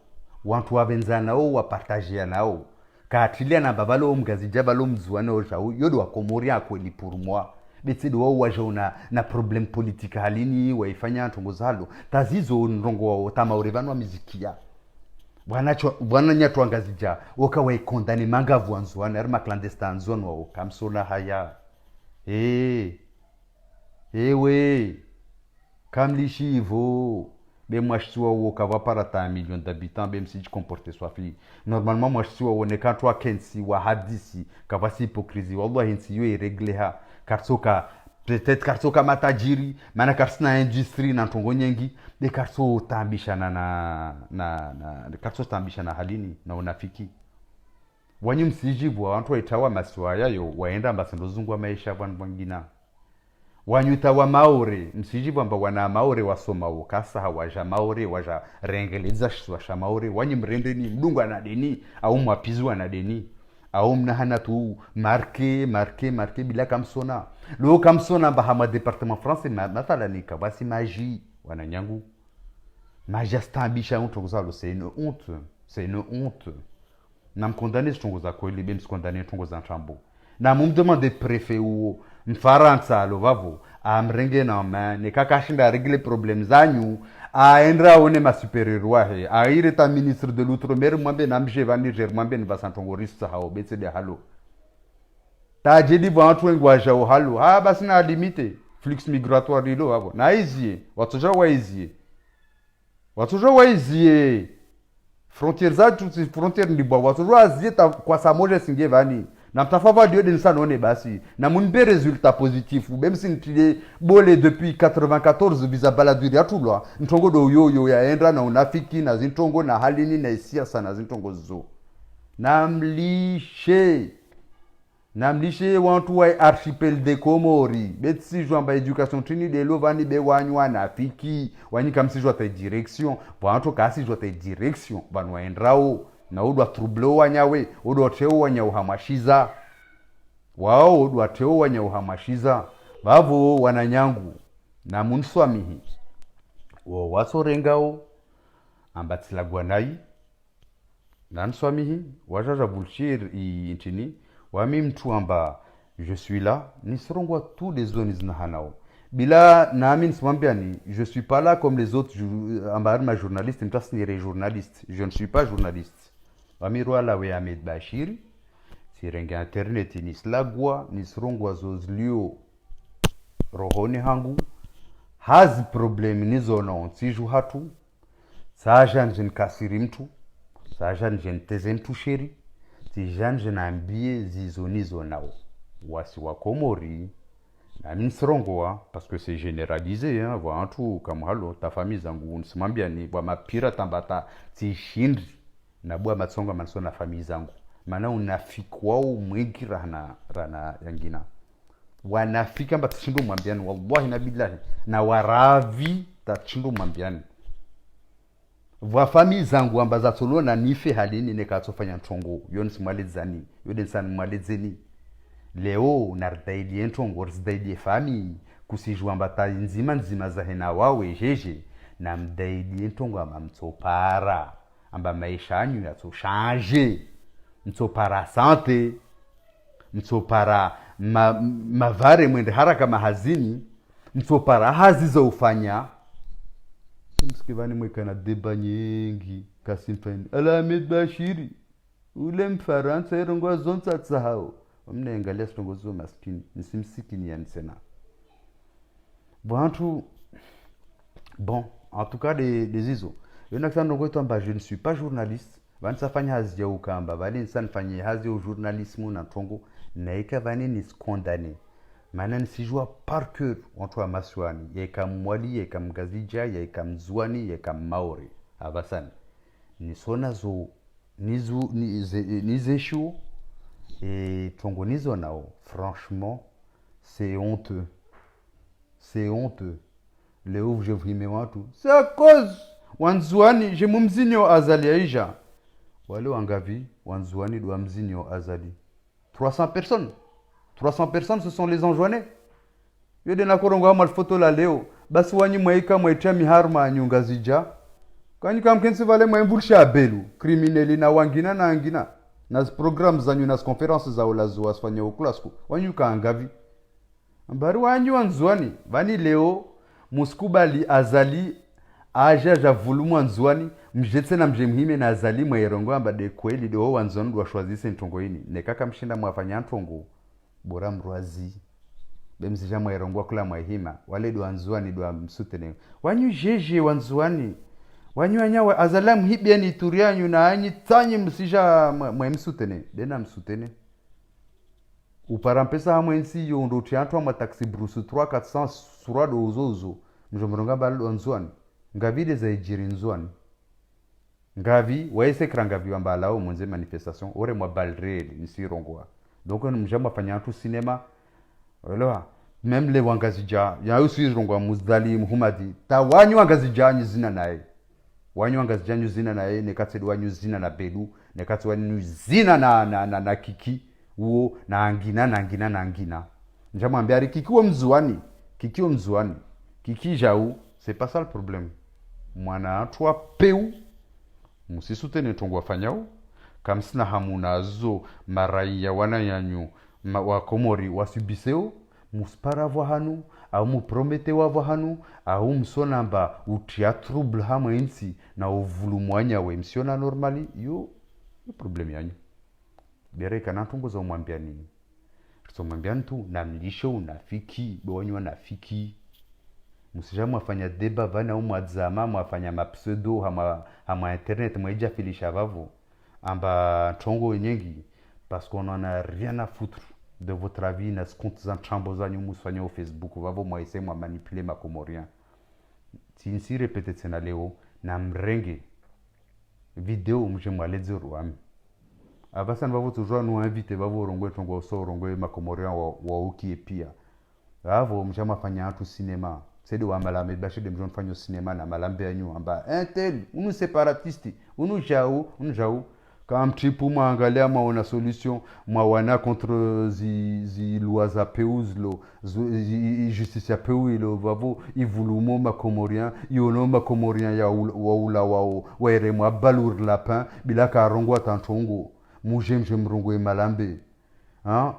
watu wabenza nao wapartager nao katilia na babalo mgazija balo mzuana ojao yodo wakomori akweli pour moi betsidi wao wajona na problem politique halini waifanya ntongoza halo tazizo ndongo wao tamaurevano mizikia bwana nyatu angazija woka waikondani mangavu anzuana arma clandestin zone wao kamsona haya ewe kamlishi hivyo be mwashtua wo kava para ta million d'habitants be msi comporter soit fli normalement mwashtua wo ne kantwa kensi wa hadisi kava si hypocrisie wallahi nsi yo iregle ha karsoka peut-être karsoka matajiri mana karsina industrie na ntongo nyengi de karso tambishana na karso tambishana halini na unafiki wanyu msijibu watu waitawa maswaya yo waenda mbasendo zungwa maisha bwangina wanyuta wa maore msiji amba wana maore wasoma ukasa hawaja maore waja rengeleza shwa maore wanyi mrendeni mdungu na deni au mwapizwa na deni au mnahana tu marke bila kamsona lo kamsona ba hama département français mathalani kabasi magie wana nyangu magie stambisha untongoza c'est une honte nam condamner tongoza ko libe mscondamner tongoza nchambo na mumdemande préfet ou mfaransa lovavo amrenge na mane kakashinda regle problem zanyu aendra one ma supérieur wahe aire ta ministre de l'outre-mer mwambe na mje va Niger mwambe ni basantongorista hao betse de halo ta jedi bantu ngwa jao halo basi na limite flux migratoire lilo hapo na izie watoja waizie frontières za tu frontières ndi bwa watoja azie ta kwa samoje singevani na mtafava dio de nsanone basi na munbe résultat positif même si ntile bole depuis 94 visa baladuri atulwa ntongo do yoyo yaenda na unafiki na zintongo na halini na siasa na zintongo zo namlishe wantu wa archipel de Comori betsi jwamba education trini de lovani be wanywa na fiki wani kamsi jwa ta direction wantu kasi jwa ta direction banwa endrao na udwa troublo wanyawe udwa teo wanyau hamashiza wao udwa teo wanyau hamashiza bavo wananyangu na munswamihi wo wasorengao ambatila gwanai na nswamihi wajaja bulshir intini wami mtu amba je suis là ni serongwa tous les zones zinahanao bila nami nisimwambia ni je suis pas là comme les autres amba ma journaliste mtas ni journaliste je ne suis pas journaliste wamirwa la we Ahmed Bashir sirenge internet ni slagwa ni serongwa zozlio rohoni hangu hazi problem nizo na onsiju hatu saja njen kasiri mtu saja njen teze mtu sheri tijanje naambie zizonizo nao wasi wa Komori na minsirongoa parce que c'est généralisé hein wa antu kama halo ta famille zangu nsimambia ni bwa mapira tambata tishindri na bwa matsonga manso na famille zangu maana unafikwa mwingi rana yangina wanafika mbatishindu mwambiani wallahi na billahi na waravi tatishindu mwambiani wa famille zangu ambaza tolo na nife halini nekatofanya ntongo yoni simwalezani yoni san mwalezeni leo nardaidi ntongo rzdaidi famille kusijua mbata nzima za hena wawe jeje na mdaidi ntongo amamtsopara amba maisha yanyu yato changer mtsopara santé mtsopara mavare mwende haraka mahazini mtsopara hazizo ufanya msikivani mweka na deba nyingi kasimfani ala Ahmed Bashiri ule mfaransa erongwa zonza tsahao mnaangalia stongozo maskini nisimsikini yanisena bon en tout cas des iso yona kana ngoto amba je ne suis pas journaliste vanisa fanya hazi ya ukamba bali nsan fanya hazi ya journalisme na tongo na ikavani ni condamné maana nisijua par cœur watu wa maswani yeka mwali yeka mgazija yeka mzwani yeka maori abasan nisona zo nizeshu et tongo nizo nao franchement c'est honteux le ouf je vrimé watu c'est à cause wanzuani je mumzinyo azali aisha wale wangavi wanzuani do mzinyo azali 300 personnes 300 personnes ce sont les enjoinés yo de nakorongo mal photo la leo basi wanyi mwaika mwaita miharma nyunga zija kwani kamkensi vale mwembulsha belu crimineli na wangina na angina na program zanyu na conferences za olazo asfanya uklasku wanyu kaangavi mbari wanyu wanzuani vani leo muskubali azali aja javulu wanzuani mjetse na mjemhime na azali mwerongo amba de kweli de wanzuani do shwazise ntongo ini nekaka mshinda mwafanya ntongo bora mrwazi bemsija mwerongo kula mwahima wale do wanzuani do msutene wanyu jeje wanzuani wanyu anyawa azalam hibiani turianyu na anyi tanyi msija mwemsutene dena msutene uparampesa hamwensi yo ndo tiantwa ma taxi bruce 3400 sura do uzozo mjomronga balo nzwani ngavide za ijiri nzwani ngavi waise krangavi wambalao mwenze manifestation ore mwa balreli nisirongwa donc mjamba fanya tu cinema wala même les wangazija ya usirongwa muzdali muhammadi tawanyu wangazija nyizina naye wanyu wangazija nyizina naye nekatse wanyu zina na belu nekatse wanyu zina na kiki uo na angina njamwambia ari kikiwa mzuani kiki jau c'est pas ça le problème mwana atwa peu musisutene tongwa fanyao kamsina hamunazo maraia wanayanyu wa komori wasubiseo muspara vahanu au mupromete wa vahanu au msonamba utia trouble hamwe insi na uvulumwanya we msiona normali yo problem yanyu bereka na tungo za umwambia nini so mwambia tu na mlisho unafiki bonywa nafiki msijamu afanya deba vana umwadzama mwafanya mapseudo hama internet mweja filisha vavo amba tongo nyengi parce qu'on en a rien à foutre de votre avis na compte za chambo za nyumu fanya au Facebook vavo mwaise mwa manipuler makomorien si répéter tena leo na mrenge video mje mwaleze ruami abasan vavo toujours nous inviter vavo rongwe tongo so rongwe makomorien wa uki pia vavo mjama fanya tu cinema c'est de wamala bashi de mjon fanyo cinema na malambe yanyu amba intel unu separatiste unu jau kam tripu mwangalia maona solution mwana contre zi lois za peus lo justice ya peu ilo vavo ivulumo makomorien yono makomorien ya waula wao waere mwa balur lapin bila karongwa tantongo muje mrongo malambe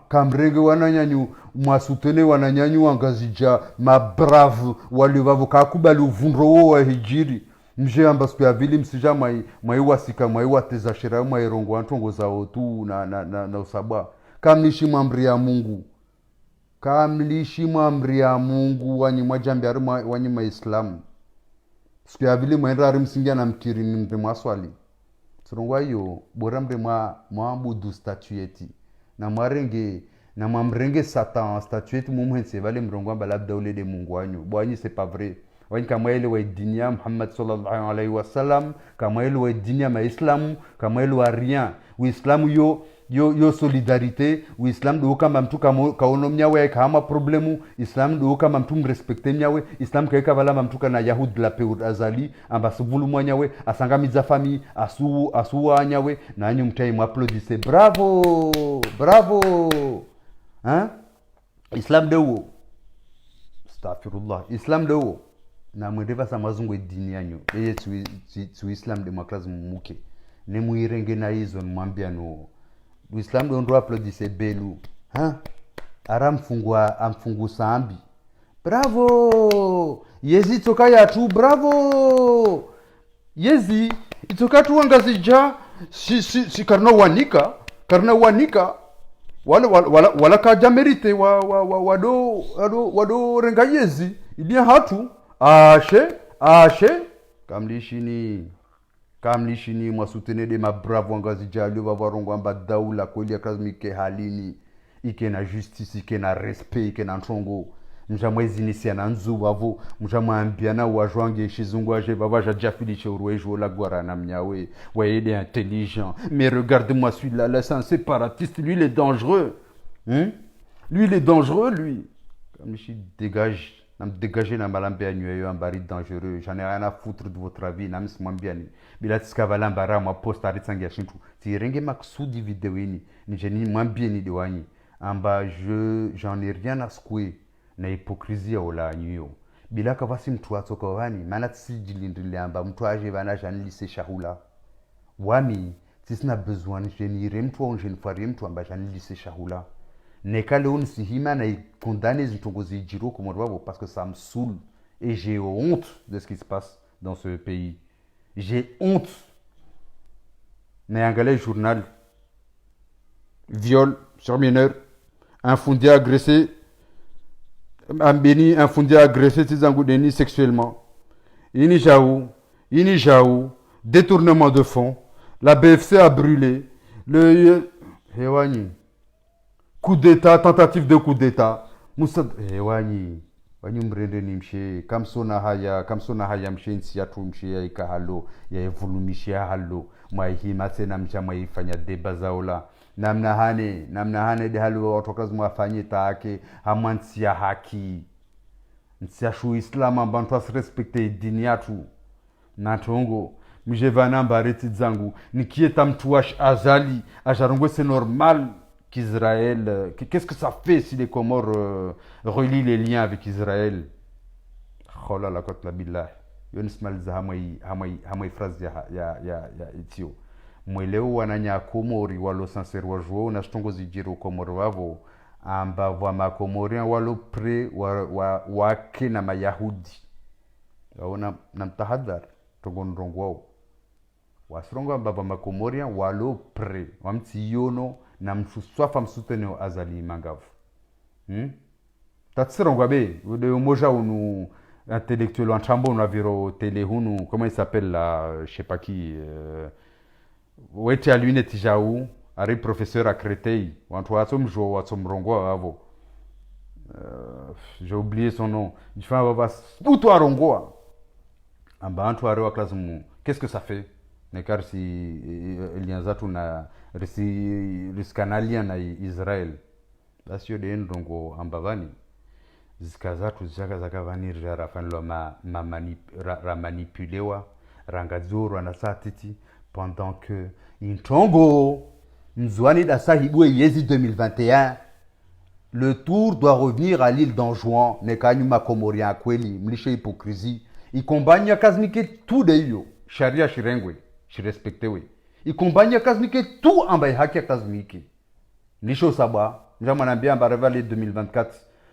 kamrenge wananyanyu mwasutene wananyanyu wangazija mabrave wali vavoka kubali uvundro wa hijiri mje ambasku ya vili msija wasika wateza shira mairongo antongo za otu na usabwa kamlishi mwamri ya Mungu wanyi mwajambi wanyi maislamu siku ya vili mwaendari msingia na mkiri mre mwaswali surungwa hiyo bora mre mwabudu statueti na mwarenge na mwamrenge satan statueti mumhense vale mrongo amba labda ule de Mungu wanyu bwanyi c'est pas vrai wani kama ile wa dinia Muhammad sallallahu alaihi wasallam kama ile wa dinia maislamu kama ile wa rien uislamu yo solidarité uislam do kama mtu kaono mnyawe kama problemu islam do kama mtu mrespecte mnyawe islam kaika vala mtu kana yahud la peur azali amba sivulu mwanyawe asangamiza famille asu anyawe na anyu mtai mwapplaudisse bravo islam do astaghfirullah islam do na mwendeva sa mazungu dini yanyu yeye tu islam demokrasi mumuke ne muirenge na hizo mwambia no Islam ndo applaudisse belu amfungu sambi bravo yezi toka ya tu bravo yezi itoka tu angazija si karna wanika wala kaja merite wado renga yezi ilia hatu ashe kamlishini mwasutene de mabravo angazija lio vavarongo amba daula kweli akazmike halini ike na justice ike na respect ike na ntongo mjamwezi nisia na nzu vavo mjamwambia na wajwange shizungu aje vavaja jafiliche urwejo la guarana mnyawe il est intelligent mais regarde-moi celui-là c'est un séparatiste lui il est dangereux lui kamlishi dégage na me dégager na malambe ya nyueyo ambari dangereux, j'en ai rien à foutre de votre avis, na msimwambiani bila tskavala mbara mwa post aritsangia shintu tirenge maksudi video ini njeni mwambieni de wanyi amba j'en ai rien à secouer na hypocrisie ola nyuyo bila kavasi mtu atoka wani maana tsijilindrile amba mtu aje bana janilise shahula wami tisina besoin jenire mtu au jenfari mtu amba janilise shahula nekale unsihima na condamner zitongo zijiro comme on parce que ça me saoule et j'ai honte de ce qui se passe dans ce pays. J'ai honte. Mais un journal viol sur mineur, un fondé agressé, un béni, un fondé agressé, Tizangoudeni sexuellement. Ini Jaou, détournement de fonds, la BFC a brûlé, le Hewani, coup d'état, tentative de coup d'état, Moussa Hewani, Wani mrende ni mshe, kamsona haya mshe nsiatu mshe ya ikahalo, ya evulumishi ya halo, mwaihi mase na mcha mwaifanya deba zaola. Namna hane de halo watokazi mwafanye taake, hamansi ya haki. Nsia shu islam ambantu asirespekte dini yatu. Natongo, mjevana mbareti zangu, nikieta mtuash azali, ajarongwe c'est normal. Qu'Israël, qu'est-ce que ça fait si les Comores relient les liens avec Israël? Oh là là, la billah. Yonismal za hamai phrase ya itio. Mweleo wananya Komori walo sincere wajuo na shtongo zijiro Komori wavo amba wa makomorian walo pre wake na mayahudi. Yaona namtahadhar togon rongwao. Wasrongo amba wa makomorian walo pre wamti yono na mswafa msuteneo azali mangavu. Tatsirongo abe, de moja unu intellectuel en chambo on a viro télé hunu, comment il s'appelle là, je sais pas qui, wete aluine tijaou, ari professeur à Créteil, wantu wasom jo wasom rongo avo. J'ai oublié son nom. Je fais un puto arongoa. Amba antu ari wa classe mu. Qu'est-ce que ça fait? Nekar si lianzatu na riskanalia na Israel. Basi yode ndongo ambavani. Zikazatu zakavani rafanlo manipulewa rangazuru anasatiti pendant que intongo mzwani da sahibwe yezi 2021 le tour doit revenir à l'île d'Anjouan nekanyuma komorien kweli mlishe hypocrisie ikombanya kaznike tout de yo sharia shirengwe shirespectewe ikombanya kaznike tout ambaye haki kaznike nisho saba njama nambia ambarevali 2024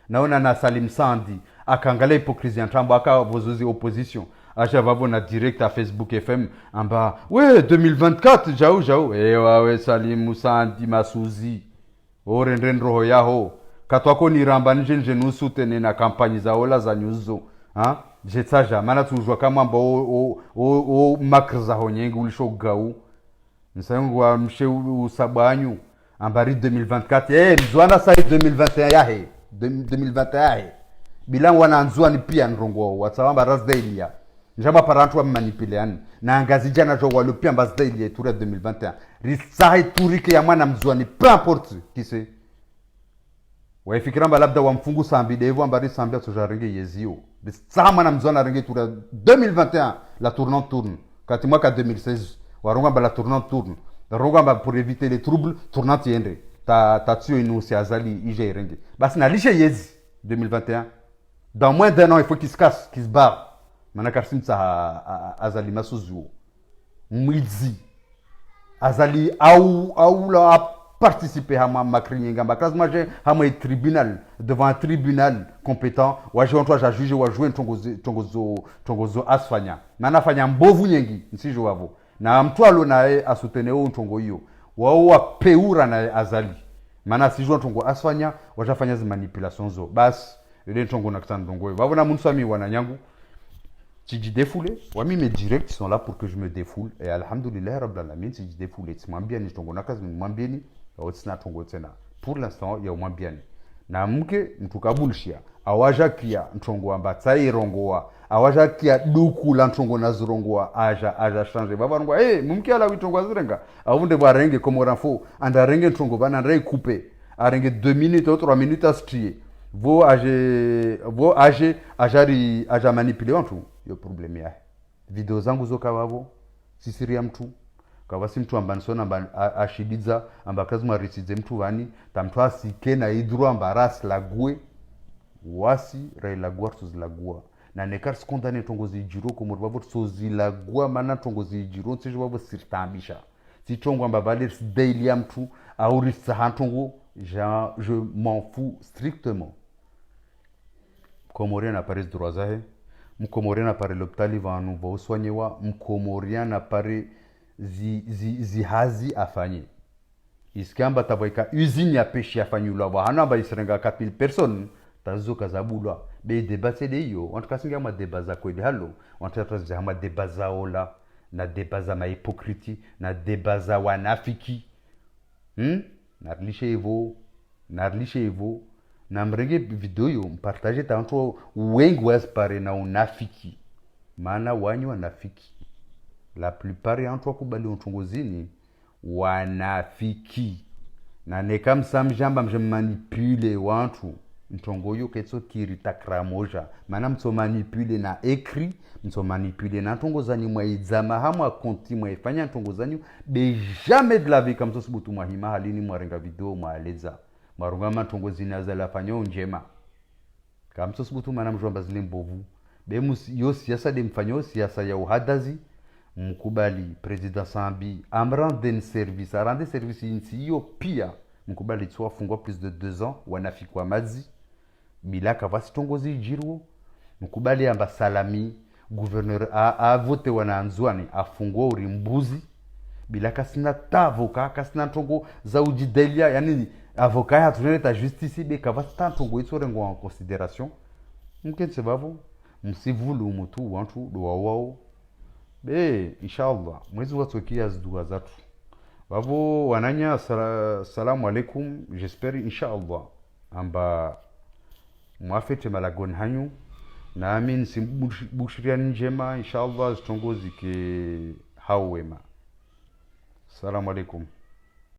naona na Salim Sandi akangala hypocrisie ntambo akavozuzi opposition acha vavo na direct à Facebook FM amba ouais 2024 jao wawe Salim Sandi masuzi orendren roho yaho katwako ni ramba nje nusu tene na kampani za ola za nyuzo ha jetsaja mana tujwa kama amba o makr za honyengi ulisho gau nsangu wa mshe usabanyu ambari 2024 mzwana sai 2021 yahe 2021 bilan wana nzua ni pia nrongo watsawamba rasdailia njama parantu wa manipuleani na ngazi jana jo walopia mbasdailia tour 2021 risahi turike ya mwana mzua ni peu importe kise waifikiramba labda wamfungu sambi devu ambari sambi atojarenge yezio risaha mwana mzua na renge tour 2021 la tournante tourne kati mwaka 2016 waronga ba la tournante tourne waronga ba pour éviter les troubles tournante yende ta tuyo inu si azali ije renge basi na lishe yezi 2021 dans moins d'un an il faut qu'il se casse qu'il se barre mana karsim sa azali masuzu mwizi azali au la participer à ma crininga ma classe moi j'ai un tribunal devant un tribunal compétent wa je toi j'ai jugé wa jouer tongozo asfanya mana fanya mbovu nyengi nsijo wavo na mtu alo nae asuteneo ntongo hiyo wao peura na azali mana sijua ntongo asfanya wajafanya zi manipulation zo bas ile ntongo na kitanda ndongo wao na munsami wananyangu si défoulé wami mes directs sont là pour que je me défoule et alhamdoulilah rabbil alamin si défoulé c'est moins bien ntongo na kazi moins bien otsina tongo tena pour l'instant ya moins bien na mke mtukabulshia awaja kia ntongo amba tsai rongoa awaja kia duku la ntongo na zirongoa aja changer baba rongoa mumke ala witongo azirenga avunde barenge comme ranfo anda renge ntongo bana rei couper arenge 2 minutes ou 3 minutes à strier aja manipule watu yo problem ya video zangu zo kawavo sisiri ya mtu kawasi mtu ambansona ashibidza amba kazuma risize mtu vani tamtu asike na idru amba ras lague wasi raila gwartu zilagua na nekar skondane tongozi jiro ko murbavu sozi lagua mana tongozi jiro tsejo babo sirtambisha si tongo amba baler daily mtu au risa tongo je m'en fous strictement. Mkomorien na pare droit zahe mkomorien na pare l'hôpital vanu va uswanyewa mkomorien na pare zihazi afanye iskamba tabaika usine ya peshi afanyulwa wa hana ba isrenga 4000 personnes tazo kazabulwa be debate de yo on kasinga ma debaza kweli halo on tataza ma debaza ola na debaza ma hypocrite na debaza wanafiki narlishe hivyo na mrenge video yo mpartage tanto wengi waspare na unafiki maana wanyu wanafiki la plupart ya watu wakubali utongozini wanafiki na nekam samjamba mjemanipule watu ntongoyo ketso kirita kramoja maana mto manipule na ekri mto manipule na ntongozani mwa idzama hamwa konti mwa ifanya ntongozani be jamais de la vie comme ça butu mahima halini mwarenga video mwaleza marungama ntongozini azala fanyo njema kama ça butu maana mjomba zile mbovu be yo siasa de mfanyo siasa ya uhadazi mkubali president Sambi amrande service arande service insi yo pia mkubali tswa fungwa plus de 2 ans wanafikwa mazi bila kavasi tongozi jiru mkubali amba salami gouverneur a vote wanaanzwani afungwa urimbuzi bila kasina tavoka kasina tongo za ujidelia yani avocat ya tuneleta justice be kavasi tongo itsorengo en considération mkense bavo msivulu mutu wantu do wao be inshallah mwezi watsokia zdua zatu bavo wananya salamu alaikum j'espère inshallah amba mwafete malagon hanyu na amin simbushiriani njema inshallah zitongozi ke hawema salamu alaikum